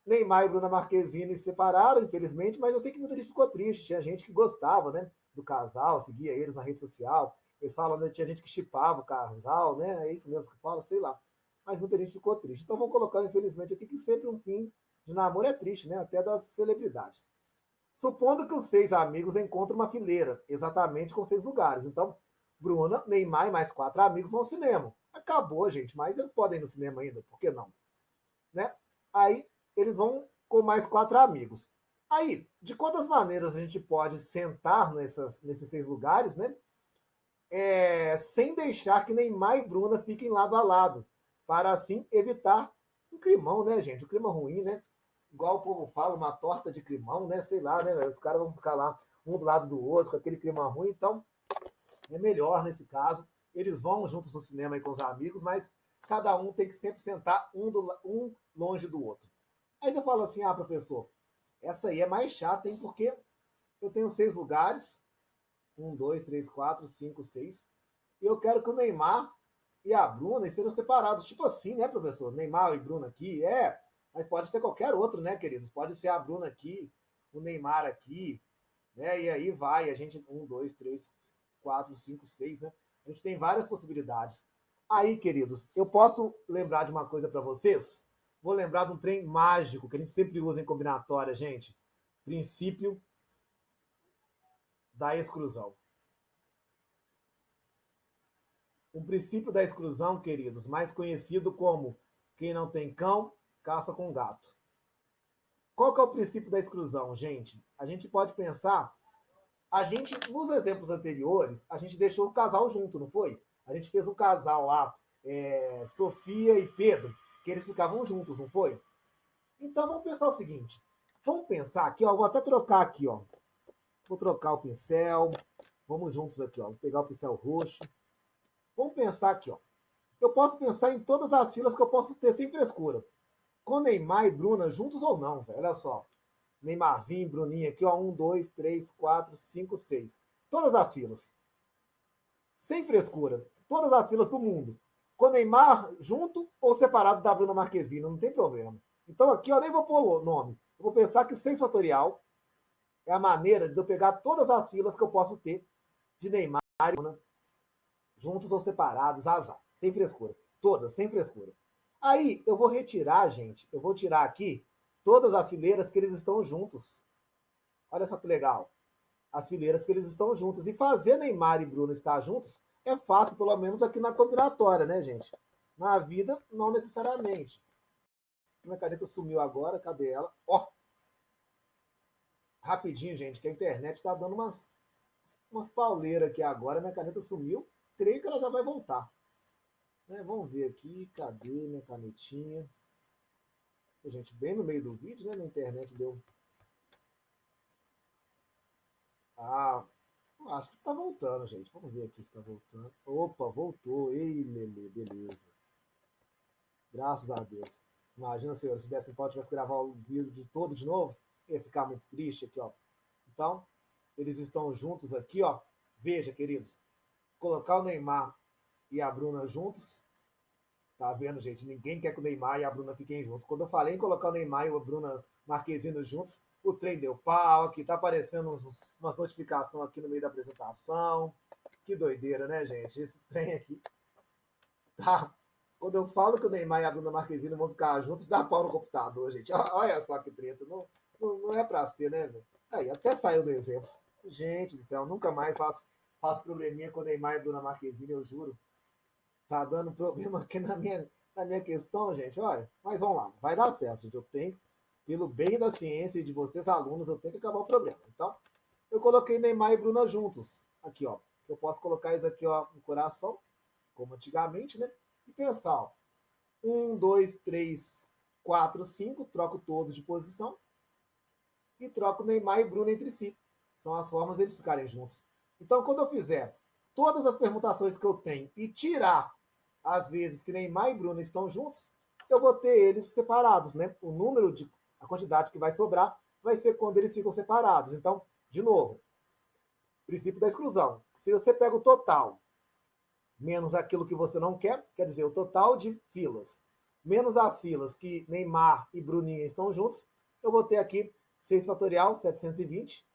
Neymar e Bruna Marquezine se separaram, infelizmente, mas eu sei que muita gente ficou triste. Tinha gente que gostava, né, do casal, seguia eles na rede social. Eles falam, né, tinha gente que chipava o casal, né? É isso mesmo que fala, sei lá. Mas muita gente ficou triste. Então vamos colocar, infelizmente, aqui que sempre um fim de namoro é triste, né? Até das celebridades. Supondo que os 6 amigos encontram uma fileira, exatamente com 6 lugares. Então, Bruna, Neymar e mais 4 amigos vão ao cinema. Acabou, gente, mas eles podem ir no cinema ainda, por que não? Né? Aí eles vão com mais 4 amigos. Aí, de quantas maneiras a gente pode sentar nesses 6 lugares, né? Sem deixar que Neymar e Bruna fiquem lado a lado, para assim evitar um climão, né, gente? Um clima ruim, né? Igual o povo fala, uma torta de climão, né? Sei lá, né? Os caras vão ficar lá um do lado do outro, com aquele clima ruim, então é melhor nesse caso. Eles vão juntos no cinema aí com os amigos, mas cada um tem que sempre sentar um longe do outro. Aí você fala assim, ah, professor, essa aí é mais chata, hein? Porque eu tenho 6 lugares, um, dois, três, quatro, cinco, seis, e eu quero que o Neymar e a Bruna sejam separados. Tipo assim, né, professor? Neymar e Bruna aqui, mas pode ser qualquer outro, né, queridos? Pode ser a Bruna aqui, o Neymar aqui, né? E aí vai, a gente, um, dois, três, quatro, cinco, seis, né? A gente tem várias possibilidades. Aí, queridos, eu posso lembrar de uma coisa para vocês? Vou lembrar de um trem mágico que a gente sempre usa em combinatória, gente. Princípio da exclusão. Um princípio da exclusão, queridos, mais conhecido como quem não tem cão, caça com gato. Qual que é o princípio da exclusão, gente? A gente pode pensar, nos exemplos anteriores, a gente deixou o casal junto, não foi? A gente fez um casal lá, Sofia e Pedro, que eles ficavam juntos, não foi? Então vamos pensar o seguinte, vamos pensar aqui, ó, vou até trocar aqui, ó. Vou trocar o pincel, vamos juntos aqui, ó. Vou pegar o pincel roxo. Vamos pensar aqui, ó. Eu posso pensar em todas as filas que eu posso ter sem frescura. Com Neymar e Bruna juntos ou não, velho. Olha só. Neymarzinho, Bruninha aqui, ó. 1, 2, 3, 4, 5, 6. Todas as filas. Sem frescura. Todas as filas do mundo. Com Neymar junto ou separado da Bruna Marquezine, não tem problema. Então aqui eu nem vou pôr o nome. Eu vou pensar que sem fatorial é a maneira de eu pegar todas as filas que eu posso ter de Neymar e Bruna juntos ou separados, azar, sem frescura. Todas, sem frescura. Aí eu vou retirar, gente, eu vou tirar aqui todas as fileiras que eles estão juntos. Olha só que legal. As fileiras que eles estão juntos. E fazer Neymar e Bruno estar juntos é fácil, pelo menos aqui na combinatória, né, gente? Na vida, não necessariamente. Minha caneta sumiu agora, cadê ela? Ó, rapidinho, gente, que a internet está dando umas pauleiras aqui agora. Minha caneta sumiu. Creio que ela já vai voltar. Né? Vamos ver aqui, cadê minha canetinha? Gente, bem no meio do vídeo, né? Na internet deu. Ah, acho que tá voltando, gente. Vamos ver aqui se tá voltando. Opa, voltou. Ei, Lele, beleza. Graças a Deus. Imagina, senhor, se desse pau, tivesse que gravar o vídeo todo de novo, ia ficar muito triste aqui, ó. Então, eles estão juntos aqui, ó. Veja, queridos, colocar o Neymar e a Bruna juntos. Tá vendo, gente? Ninguém quer que o Neymar e a Bruna fiquem juntos. Quando eu falei em colocar o Neymar e a Bruna Marquezine juntos, o trem deu pau, aqui tá aparecendo umas notificações aqui no meio da apresentação. Que doideira, né, gente? Esse trem aqui tá. Quando eu falo que o Neymar e a Bruna Marquezine vão ficar juntos, dá pau no computador, gente. Olha só que treta. Não é pra ser, né, velho? Aí, até saiu do exemplo. Gente do céu, nunca mais faço probleminha com o Neymar e a Bruna Marquezine, eu juro. Tá dando problema aqui na minha questão, gente. Olha, mas vamos lá, vai dar certo, gente. Eu tenho, pelo bem da ciência e de vocês, alunos, eu tenho que acabar o problema. Então, eu coloquei Neymar e Bruna juntos. Aqui, ó. Eu posso colocar isso aqui, ó, no coração, como antigamente, né? E pensar, ó. 1, 2, 3, 4, 5, troco todos de posição e troco Neymar e Bruna entre si. São as formas deles ficarem juntos. Então, quando eu fizer todas as permutações que eu tenho e tirar as vezes que Neymar e Bruno estão juntos, eu vou ter eles separados, né? A quantidade que vai sobrar vai ser quando eles ficam separados. Então, de novo, princípio da exclusão. Se você pega o total menos aquilo que você não quer dizer, o total de filas, menos as filas que Neymar e Bruninha estão juntos, eu vou ter aqui 6 fatorial, 720,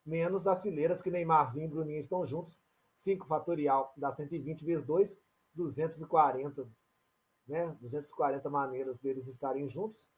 menos as fileiras que Neymarzinho e Bruninha estão juntos, 5 fatorial dá 120 vezes 2, 240, né? 240 maneiras deles estarem juntos.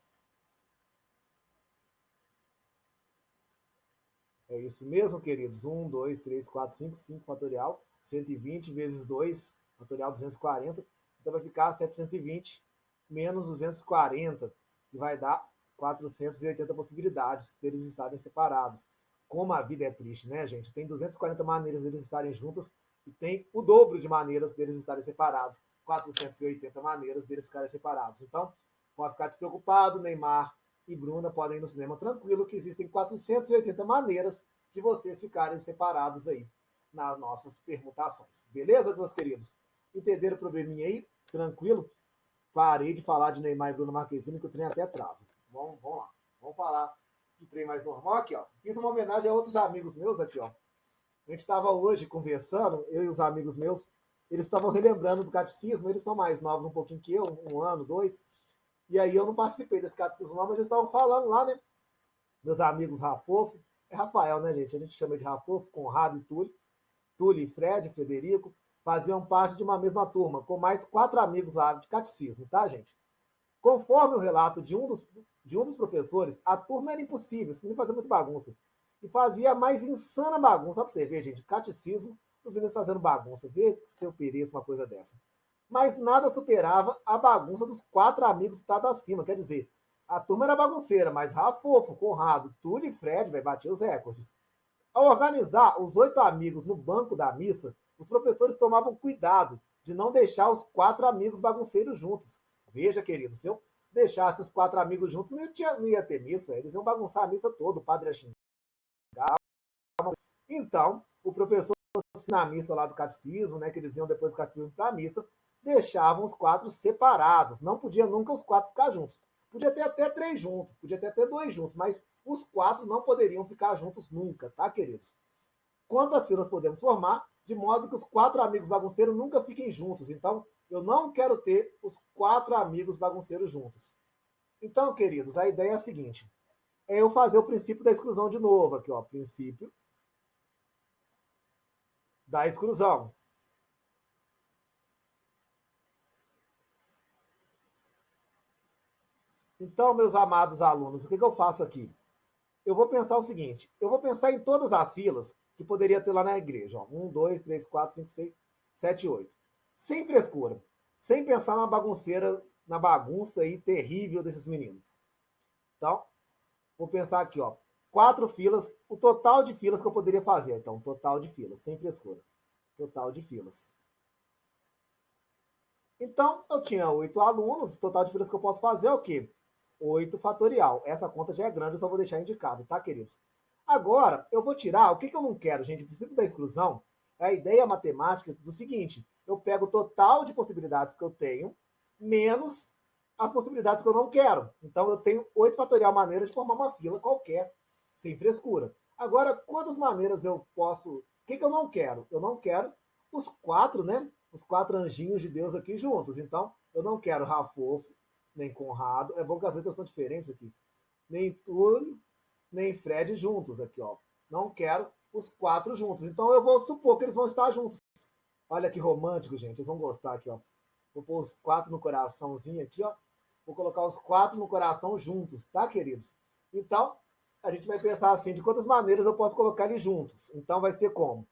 É isso mesmo, queridos. 1, 2, 3, 4, 5, 5 fatorial. 120 vezes 2, fatorial 240. Então vai ficar 720 menos 240, que vai dar 480 possibilidades deles estarem separados. Como a vida é triste, né, gente? Tem 240 maneiras deles estarem juntos e tem o dobro de maneiras deles estarem separados. 480 maneiras deles ficarem separados. Então, pode ficar despreocupado, Neymar e Bruna podem ir no cinema tranquilo, que existem 480 maneiras de vocês ficarem separados aí nas nossas permutações. Beleza, meus queridos? Entenderam o probleminha aí? Tranquilo? Parei de falar de Neymar e Bruno Marquezine, que o trem até trava. Vamos lá. Vamos falar de trem mais normal aqui, ó. Fiz uma homenagem a outros amigos meus aqui, ó. A gente estava hoje conversando, eu e os amigos meus, eles estavam relembrando do catecismo, eles são mais novos um pouquinho que eu, um ano, dois, e aí eu não participei desse catecismo não, mas eles estavam falando lá, né? Meus amigos Rafofo, é Rafael, né, gente? A gente chama de Rafofo, Conrado e Túlio. Túlio e Fred, Frederico, faziam parte de uma mesma turma, com mais 4 amigos lá de catecismo, tá, gente? Conforme o relato de um dos professores, a turma era impossível, isso não fazia muita bagunça. E fazia a mais insana bagunça. Só pra você ver, gente, catecismo, os meninos fazendo bagunça. Vê se eu pereço uma coisa dessa. Mas nada superava a bagunça dos 4 amigos estados acima. Quer dizer, a turma era bagunceira, mas Rafofo, Conrado, Túlio e Fred vai bater os recordes. Ao organizar os 8 amigos no banco da missa, os professores tomavam cuidado de não deixar os 4 amigos bagunceiros juntos. Veja, querido, se eu deixasse os 4 amigos juntos, não ia ter missa, eles iam bagunçar a missa toda, o padre ia xingar. Então, o professor, na missa lá do catecismo, né, que eles iam depois do catecismo para a missa, deixavam os 4 separados. Não podia nunca os 4 ficar juntos. Podia ter até 3 juntos, podia ter até 2 juntos, mas os 4 não poderiam ficar juntos nunca, tá, queridos? Quantas filas podemos formar, de modo que os 4 amigos bagunceiros nunca fiquem juntos. Então, eu não quero ter os 4 amigos bagunceiros juntos. Então, queridos, a ideia é a seguinte: é eu fazer o princípio da exclusão de novo aqui, ó, princípio da exclusão. Então, meus amados alunos, o que eu faço aqui? Eu vou pensar o seguinte: eu vou pensar em todas as filas que poderia ter lá na igreja. Ó, 1, 2, 3, 4, 5, 6, 7, 8. Sem frescura. Sem pensar na bagunceira, na bagunça aí terrível desses meninos. Então, vou pensar aqui, ó. 4 filas, o total de filas que eu poderia fazer. Então, total de filas, sem frescura. Total de filas. Então, eu tinha 8 alunos, o total de filas que eu posso fazer é o quê? 8 fatorial. Essa conta já é grande, eu só vou deixar indicado, tá, queridos? Agora, eu vou tirar, o que eu não quero, gente? O princípio da exclusão é a ideia matemática do seguinte: eu pego o total de possibilidades que eu tenho, menos as possibilidades que eu não quero. Então, eu tenho 8 fatorial maneiras de formar uma fila qualquer, sem frescura. Agora, quantas maneiras eu posso... O que eu não quero? Eu não quero os 4, né? Os 4 anjinhos de Deus aqui juntos. Então, eu não quero Rafofo, nem Conrado. É bom que as letras são diferentes aqui. Nem Túlio, nem Fred juntos aqui, ó. Não quero os 4 juntos. Então, eu vou supor que eles vão estar juntos. Olha que romântico, gente. Eles vão gostar aqui, ó. Vou pôr os 4 no coraçãozinho aqui, ó. Vou colocar os 4 no coração juntos, tá, queridos? Então, a gente vai pensar assim, de quantas maneiras eu posso colocar eles juntos. Então, vai ser como?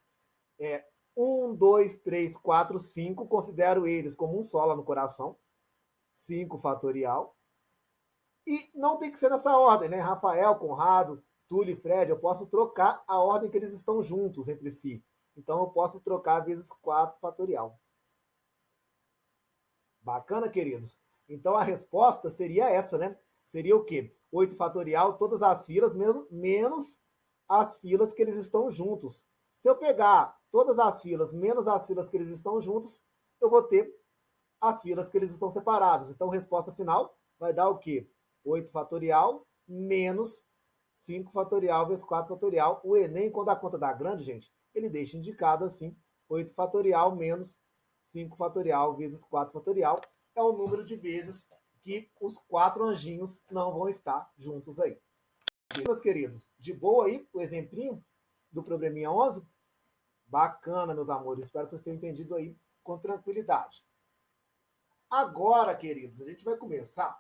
1, 2, 3, 4, 5. Considero eles como um só lá no coração. 5 fatorial. E não tem que ser nessa ordem, né? Rafael, Conrado, Túlio e Fred, eu posso trocar a ordem que eles estão juntos entre si. Então, eu posso trocar vezes 4 fatorial. Bacana, queridos? Então, a resposta seria essa, né? Seria o quê? 8 fatorial, todas as filas, menos as filas que eles estão juntos. Se eu pegar todas as filas menos as filas que eles estão juntos, eu vou ter as filas que eles estão separados. Então, a resposta final vai dar o quê? 8 fatorial menos 5 fatorial vezes 4 fatorial. O Enem, quando a conta dá grande, gente, ele deixa indicado assim: 8 fatorial menos 5 fatorial vezes 4 fatorial. É o número de vezes que os 4 anjinhos não vão estar juntos aí. Meus queridos, de boa aí o exemplinho do probleminha 11? Bacana, meus amores. Espero que vocês tenham entendido aí com tranquilidade. Agora, queridos, a gente vai começar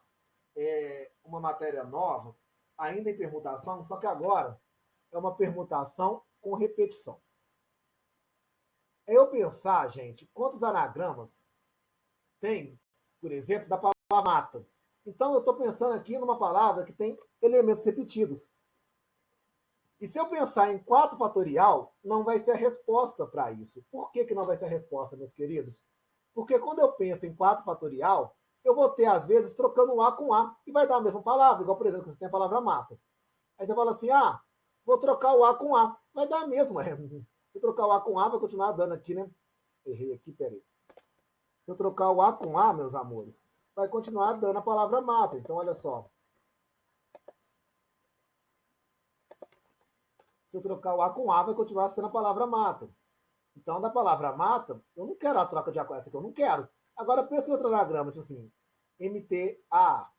uma matéria nova, ainda em permutação, só que agora é uma permutação com repetição. É eu pensar, gente, quantos anagramas tem, por exemplo, da palavra mata. Então, eu estou pensando aqui numa palavra que tem elementos repetidos. E se eu pensar em 4 fatorial, não vai ser a resposta para isso. Por que não vai ser a resposta, meus queridos? Porque quando eu penso em 4 fatorial, eu vou ter, às vezes, trocando um A com A, e vai dar a mesma palavra, igual, por exemplo, que você tem a palavra mata. Aí você fala assim, vou trocar o A com A. Vai dar a mesma. Se eu trocar o A com A, vai continuar dando aqui, né? Errei aqui, peraí. Se eu trocar o A com A, meus amores, vai continuar dando a palavra mata. Então, olha só. Se eu trocar o A com A, vai continuar sendo a palavra mata. Então, da palavra mata, eu não quero a troca de A com essa aqui, eu não quero. Agora, pensa em outro anagrama, tipo assim, MTA.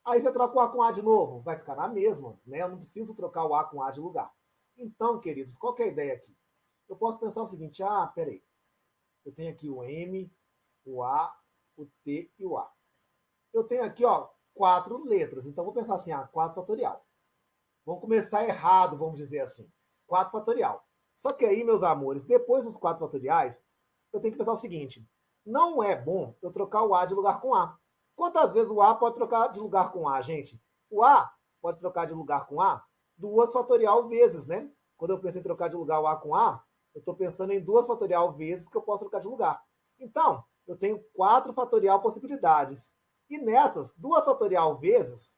Aí você troca o A com A de novo, vai ficar na mesma, né? Eu não preciso trocar o A com A de lugar. Então, queridos, qual que é a ideia aqui? Eu posso pensar o seguinte, peraí, eu tenho aqui o M, o A, o T e o A. Eu tenho aqui, 4 letras, então vou pensar assim, 4 fatorial. Vamos começar errado, vamos dizer assim. 4 fatorial. Só que aí, meus amores, depois dos 4 fatoriais, eu tenho que pensar o seguinte: não é bom eu trocar o A de lugar com A. Quantas vezes o A pode trocar de lugar com A, gente? O A pode trocar de lugar com A 2 fatorial vezes, né? Quando eu penso em trocar de lugar o A com A, eu estou pensando em 2 fatorial vezes que eu posso trocar de lugar. Então, eu tenho 4 fatorial possibilidades. E nessas 2 fatorial vezes,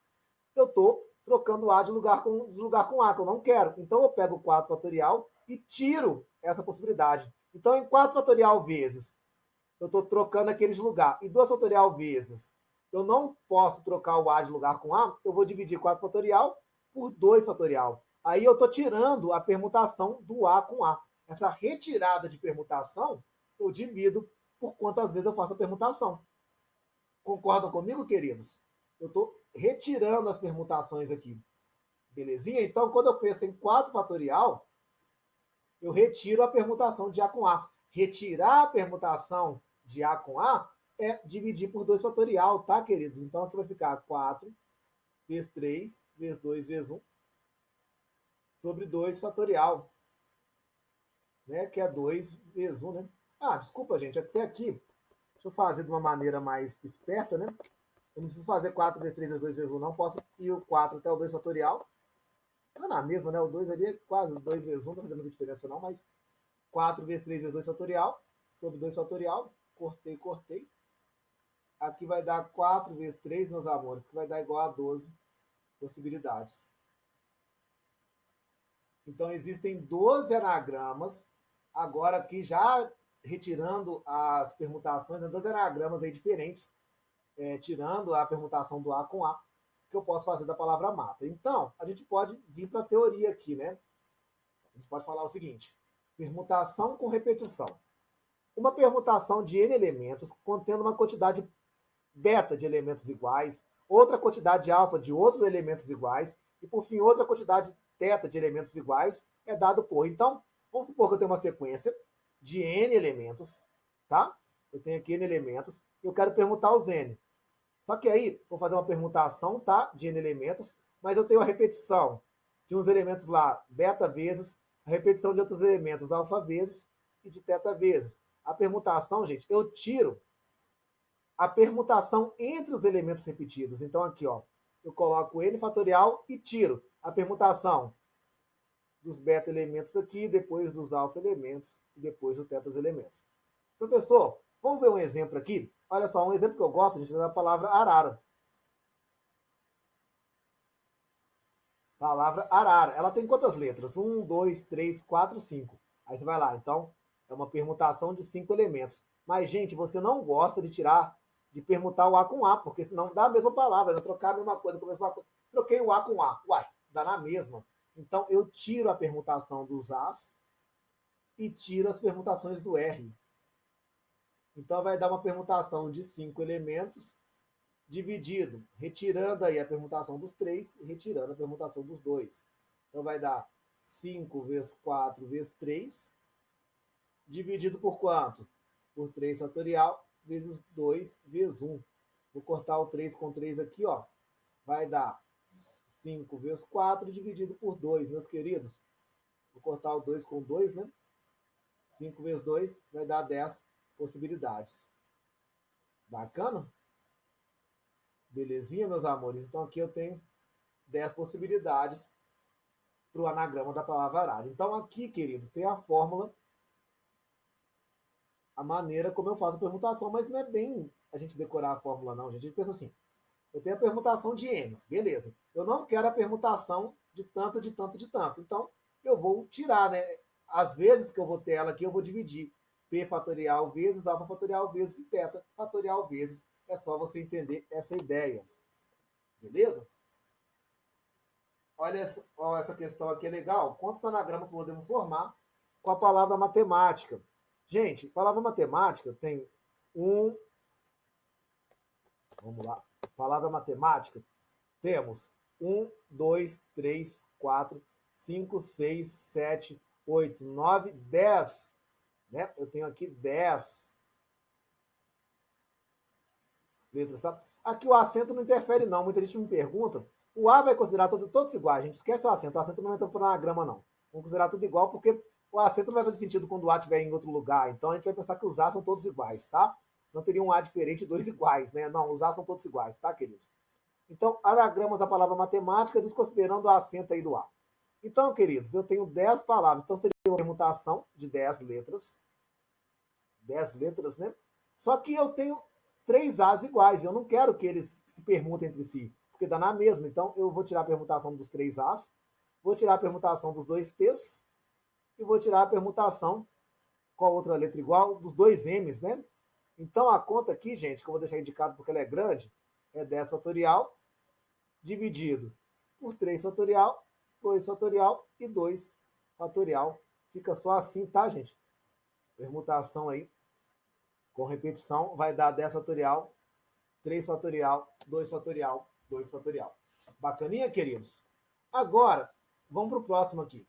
eu estou trocando A de lugar com A, que eu não quero. Então, eu pego o 4 fatorial e tiro essa possibilidade. Então, em 4 fatorial vezes, eu estou trocando aquele de lugar. E 2 fatorial vezes, eu não posso trocar o A de lugar com A, eu vou dividir 4 fatorial por 2 fatorial. Aí eu estou tirando a permutação do A com A. Essa retirada de permutação, eu divido por quantas vezes eu faço a permutação. Concordam comigo, queridos? Eu estou retirando as permutações aqui. Belezinha? Então, quando eu penso em 4 fatorial, eu retiro a permutação de A com A. Retirar a permutação de A com A é dividir por 2 fatorial, tá, queridos? Então, aqui vai ficar 4 vezes 3, vezes 2, vezes 1, sobre 2 fatorial, né? Que é 2 vezes 1, né? Desculpa, gente, até aqui, deixa eu fazer de uma maneira mais esperta, né? Eu não preciso fazer 4 vezes 3 vezes 2 vezes 1, não. Posso ir o 4 até o 2 fatorial. Tá na mesma, né? O 2 ali é quase 2 vezes 1, não tá fazendo muita diferença não, mas 4 vezes 3 vezes 2 fatorial, sobre 2 fatorial, cortei. Aqui vai dar 4 vezes 3, meus amores, que vai dar igual a 12 possibilidades. Então, existem 12 anagramas, agora aqui já retirando as permutações, 12 anagramas aí diferentes, tirando a permutação do A com A, que eu posso fazer da palavra mata. Então, a gente pode vir para a teoria aqui, né? A gente pode falar o seguinte: permutação com repetição. Uma permutação de n elementos contendo uma quantidade beta de elementos iguais, outra quantidade alfa de outros elementos iguais e, por fim, outra quantidade teta de elementos iguais é dado por. Então, vamos supor que eu tenho uma sequência de n elementos, tá? Eu tenho aqui n elementos e eu quero permutar os n. Só que aí, vou fazer uma permutação, tá? De n elementos, mas eu tenho a repetição de uns elementos lá, beta vezes, a repetição de outros elementos, alfa vezes, e de teta vezes. A permutação, gente, eu tiro a permutação entre os elementos repetidos. Então, aqui, eu coloco n fatorial e tiro a permutação dos beta elementos aqui, depois dos alfa elementos e depois dos teta elementos. Professor, vamos ver um exemplo aqui? Olha só, um exemplo que eu gosto, gente, é da palavra arara. Palavra arara. Ela tem quantas letras? 1, 2, 3, 4, 5. Aí você vai lá. Então, é uma permutação de 5 elementos. Mas, gente, você não gosta de permutar o A com A, porque senão dá a mesma palavra, não trocar a mesma coisa com a mesma coisa. Troquei o A com A. Uai, dá na mesma. Então, eu tiro a permutação dos As e tiro as permutações do R. Então, vai dar uma permutação de 5 elementos dividido, retirando aí a permutação dos 3 e retirando a permutação dos 2. Então vai dar 5 vezes 4 vezes 3, dividido por quanto? Por 3 fatorial, vezes 2 vezes 1. Vou cortar o 3 com 3 aqui, vai dar 5 vezes 4 dividido por 2, meus queridos. Vou cortar o 2 com 2, né? 5 vezes 2 vai dar 10 possibilidades. Bacana? Belezinha, meus amores? Então aqui eu tenho 10 possibilidades para o anagrama da palavra arara. Então aqui, queridos, tem a fórmula, a maneira como eu faço a permutação, mas não é bem a gente decorar a fórmula, não, gente. A gente pensa assim, eu tenho a permutação de n, beleza. Eu não quero a permutação de tanto, de tanto, de tanto. Então, eu vou tirar, né? As vezes que eu vou ter ela aqui, eu vou dividir p fatorial vezes alfa fatorial vezes θ fatorial vezes. É só você entender essa ideia. Beleza? Olha essa questão aqui, é legal. Quantos anagramas podemos formar com a palavra matemática? Gente, palavra matemática tem um... Vamos lá. Palavra matemática. Temos 1, 2, 3, 4, 5, 6, 7, 8, 9, 10. Né? Eu tenho aqui 10 letras. Sabe? Aqui o acento não interfere, não. Muita gente me pergunta. O A vai considerar todos iguais. A gente esquece o acento. O acento não entra por anagrama, não. Vamos considerar tudo igual, porque o acento não vai fazer sentido quando o A estiver em outro lugar. Então a gente vai pensar que os A são todos iguais, tá? Não teria um A diferente e dois iguais, né? Não, os A são todos iguais, tá, queridos? Então, anagramas da palavra matemática, desconsiderando o acento aí do A. Então, queridos, eu tenho 10 palavras. Então, seria uma permutação de 10 letras. 10 letras, né? Só que eu tenho 3 As iguais. Eu não quero que eles se permutem entre si, porque dá na mesma. Então, eu vou tirar a permutação dos 3 As, vou tirar a permutação dos 2 T's e vou tirar a permutação com a outra letra igual dos 2 M's, né? Então, a conta aqui, gente, que eu vou deixar indicado porque ela é grande, é 10 fatorial dividido por 3 fatorial, 2 fatorial e 2 fatorial. Fica só assim, tá, gente? Permutação aí com repetição vai dar 10 fatorial, 3 fatorial, 2 fatorial, 2 fatorial. Bacaninha, queridos? Agora, vamos para o próximo aqui.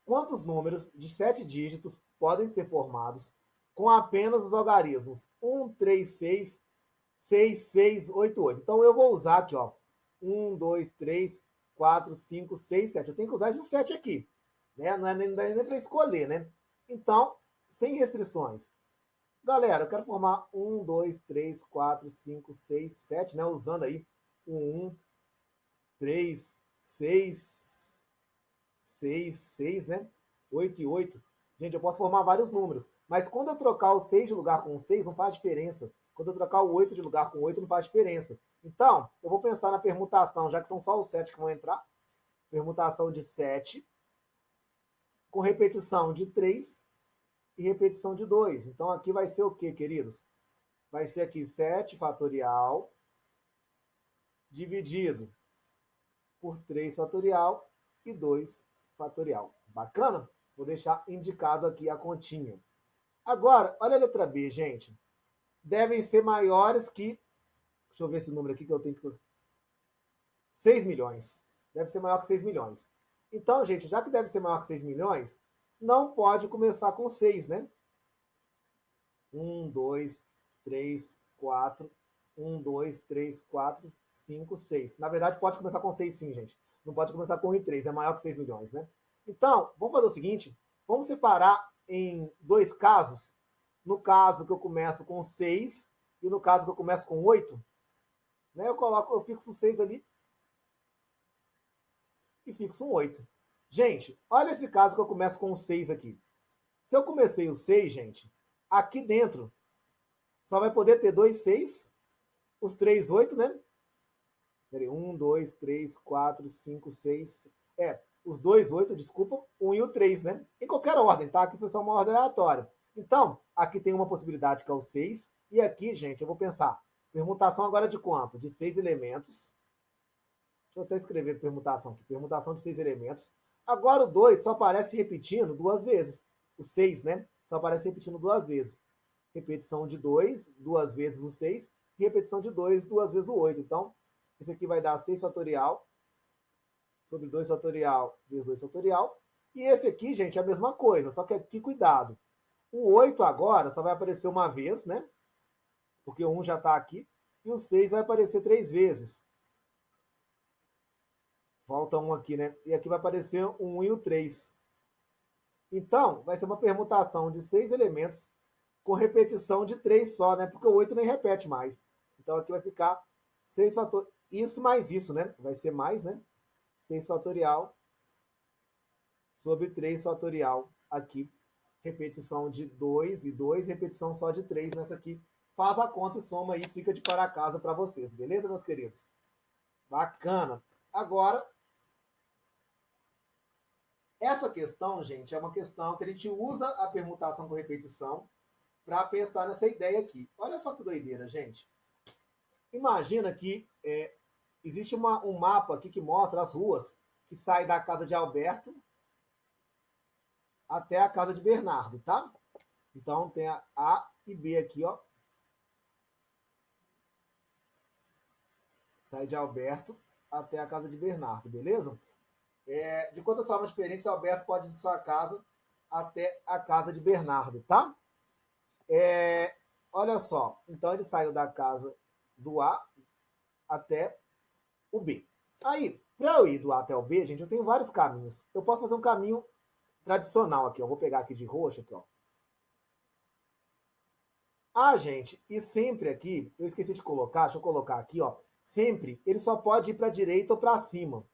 Quantos números de 7 dígitos podem ser formados com apenas os algarismos 1, 3, 6, 6, 6, 8, 8. Então eu vou usar aqui, ó, 1, 2, 3, 4, 5, 6, 7. Eu tenho que usar esses 7 aqui, né? Não é nem para escolher, né? Então, sem restrições. Galera, eu quero formar 1, 2, 3, 4, 5, 6, 7, né? Usando aí o 1, 3, 6, 6, 6, né? 8 e 8. Gente, eu posso formar vários números, mas quando eu trocar o 6 de lugar com o 6, não faz diferença. Quando eu trocar o 8 de lugar com o 8, não faz diferença. Então, eu vou pensar na permutação, já que são só os 7 que vão entrar. Permutação de 7, com repetição de 3 e repetição de 2. Então, aqui vai ser o quê, queridos? Vai ser aqui 7 fatorial dividido por 3 fatorial e 2 fatorial. Bacana? Vou deixar indicado aqui a continha. Agora, olha a letra B, gente. Devem ser maiores que... Deixa eu ver esse número aqui que eu tenho que... 6 milhões. Deve ser maior que 6 milhões. Então, gente, já que deve ser maior que 6 milhões, não pode começar com 6, né? 1, 2, 3, 4. 1, 2, 3, 4, 5, 6. Na verdade, pode começar com 6 sim, gente. Não pode começar com 1 e 3. É maior que 6 milhões, né? Então, vamos fazer o seguinte. Vamos separar em 2 casos. No caso que eu começo com 6 e no caso que eu começo com 8. Né? Eu fixo 6 ali e fixo um 8. Gente, olha esse caso que eu começo com o 6 aqui. Se eu comecei o 6, gente, aqui dentro só vai poder ter 2 6, os 3 8, né? Peraí, 1, 2, 3, 4, 5, 6. Os 2 8, desculpa, 1 e o 3, né? Em qualquer ordem, tá? Aqui foi só uma ordem aleatória. Então, aqui tem uma possibilidade que é o 6. E aqui, gente, eu vou pensar. Permutação agora de quanto? De 6 elementos. Deixa eu até escrever permutação aqui. Permutação de 6 elementos. Agora o 2 só aparece repetindo 2 vezes. O 6, né? Só aparece repetindo 2 vezes. Repetição de 2, 2 vezes o 6. E repetição de 2, 2 vezes o 8. Então, esse aqui vai dar 6 fatorial sobre 2 fatorial vezes 2 fatorial. E esse aqui, gente, é a mesma coisa. Só que aqui, cuidado. O 8 agora só vai aparecer uma vez, né? porque o 1 já está aqui, e o 6 vai aparecer 3 vezes. Falta um aqui, né? E aqui vai aparecer o 1 e o 3. Então, vai ser uma permutação de 6 elementos com repetição de 3 só, né? Porque o 8 nem repete mais. Então aqui vai ficar 6 fatorial. Isso mais isso, né? Vai ser mais, né? 6 fatorial sobre 3 fatorial aqui. Repetição de 2 e 2, repetição só de 3 nessa aqui. Faz a conta e soma aí, fica de para casa para vocês. Beleza, meus queridos? Bacana. Agora, essa questão, gente, é uma questão que a gente usa a permutação com repetição para pensar nessa ideia aqui. Olha só que doideira, gente. Imagina que existe um mapa aqui que mostra as ruas que saem da casa de Alberto até a casa de Bernardo, tá? Então tem a A e B aqui, ó. Sai de Alberto até a casa de Bernardo, beleza? De quantas formas diferentes Alberto pode ir de sua casa até a casa de Bernardo, tá? Olha só, então ele saiu da casa do A até o B. Aí, para eu ir do A até o B, gente, eu tenho vários caminhos. Eu posso fazer um caminho tradicional aqui, ó. Vou pegar aqui de roxo aqui, ó. Ah, gente, e sempre aqui, eu esqueci de colocar, deixa eu colocar aqui, ó. Sempre ele só pode ir para a direita ou para cima.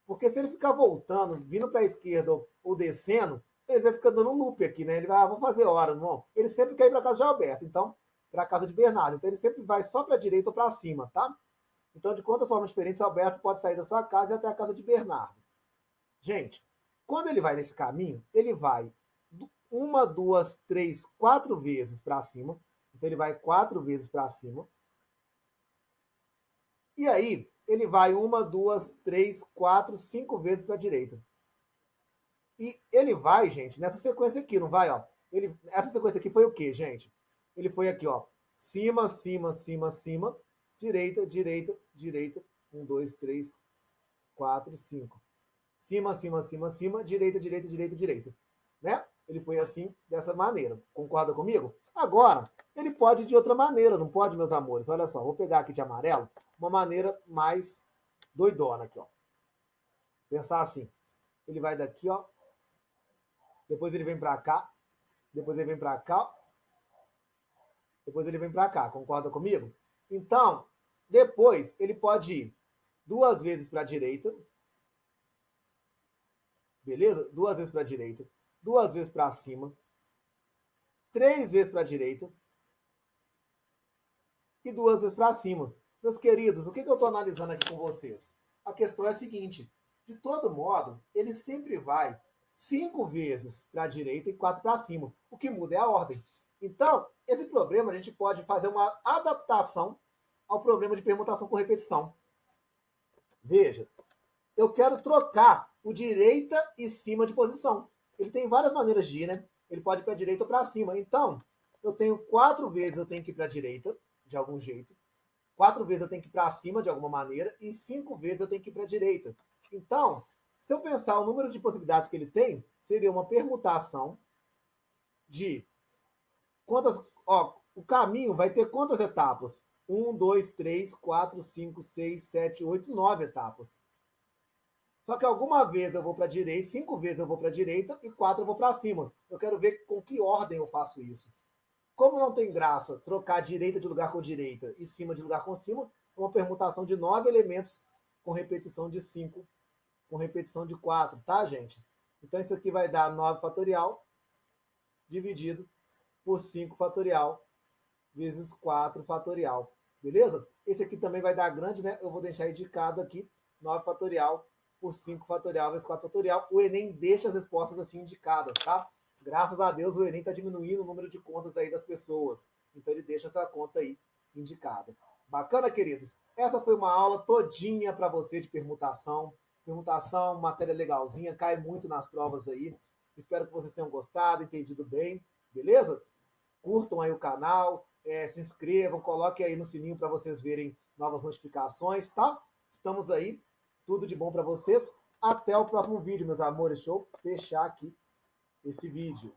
Porque se ele ficar voltando, vindo para a esquerda ou descendo, ele vai ficar dando um loop aqui, né? Ele vai, vou fazer hora, não. Ele sempre quer ir para casa de Alberto, então, para a casa de Bernardo. Então ele sempre vai só para a direita ou para cima, tá? Então, de quantas formas diferentes, Alberto pode sair da sua casa e até a casa de Bernardo. Gente, quando ele vai nesse caminho, ele vai uma, duas, três, 4 vezes para cima. Então ele vai 4 vezes para cima. E aí, ele vai uma, duas, três, 4, 5 vezes para a direita. E ele vai, gente, nessa sequência aqui, não vai, ó? Essa sequência aqui foi o quê, gente? Ele foi aqui, ó. Cima, cima, cima, cima. Direita, direita, direita. 1, 2, 3, 4, 5. Cima, cima, cima, cima. Direita, direita, direita, direita. Né? Ele foi assim, dessa maneira. Concorda comigo? Agora, ele pode ir de outra maneira, não pode, meus amores? Olha só, vou pegar aqui de amarelo uma maneira mais doidona aqui, ó. Pensar assim. Ele vai daqui, ó. Depois ele vem para cá. Depois ele vem para cá. Depois ele vem para cá. Concorda comigo? Então, depois ele pode ir 2 vezes para a direita. Beleza? 2 vezes para a direita. 2 vezes para cima. 3 vezes para a direita. E 2 vezes para cima. Meus queridos, o que eu estou analisando aqui com vocês? A questão é a seguinte: de todo modo, ele sempre vai 5 vezes para a direita e 4 para cima. O que muda é a ordem. Então, esse problema a gente pode fazer uma adaptação ao problema de permutação com repetição. Veja, eu quero trocar o direita e cima de posição. Ele tem várias maneiras de ir, né? Ele pode ir para a direita ou para cima. Então, eu tenho 4 vezes eu tenho que ir para a direita, de algum jeito. 4 vezes eu tenho que ir para cima, de alguma maneira. E 5 vezes eu tenho que ir para a direita. Então, se eu pensar o número de possibilidades que ele tem, seria uma permutação de quantas. Ó, o caminho vai ter quantas etapas? 1, 2, 3, 4, 5, 6, 7, 8, 9 etapas. Só que alguma vez eu vou para a direita, 5 vezes eu vou para a direita e 4 eu vou para cima. Eu quero ver com que ordem eu faço isso. Como não tem graça trocar direita de lugar com direita e cima de lugar com cima, é uma permutação de 9 elementos com repetição de 5, com repetição de 4, tá, gente? Então isso aqui vai dar 9 fatorial dividido por 5 fatorial vezes 4 fatorial. Beleza? Esse aqui também vai dar grande, né? Eu vou deixar indicado aqui 9 fatorial por 5 fatorial vezes 4 fatorial. O Enem deixa as respostas assim indicadas, tá? Graças a Deus o Enem está diminuindo o número de contas aí das pessoas. Então ele deixa essa conta aí indicada. Bacana, queridos? Essa foi uma aula todinha para você de permutação. Permutação, matéria legalzinha, cai muito nas provas aí. Espero que vocês tenham gostado, entendido bem. Beleza? Curtam aí o canal, se inscrevam, coloquem aí no sininho para vocês verem novas notificações, tá? Estamos aí. Tudo de bom para vocês. Até o próximo vídeo, meus amores. Deixa eu fechar aqui esse vídeo.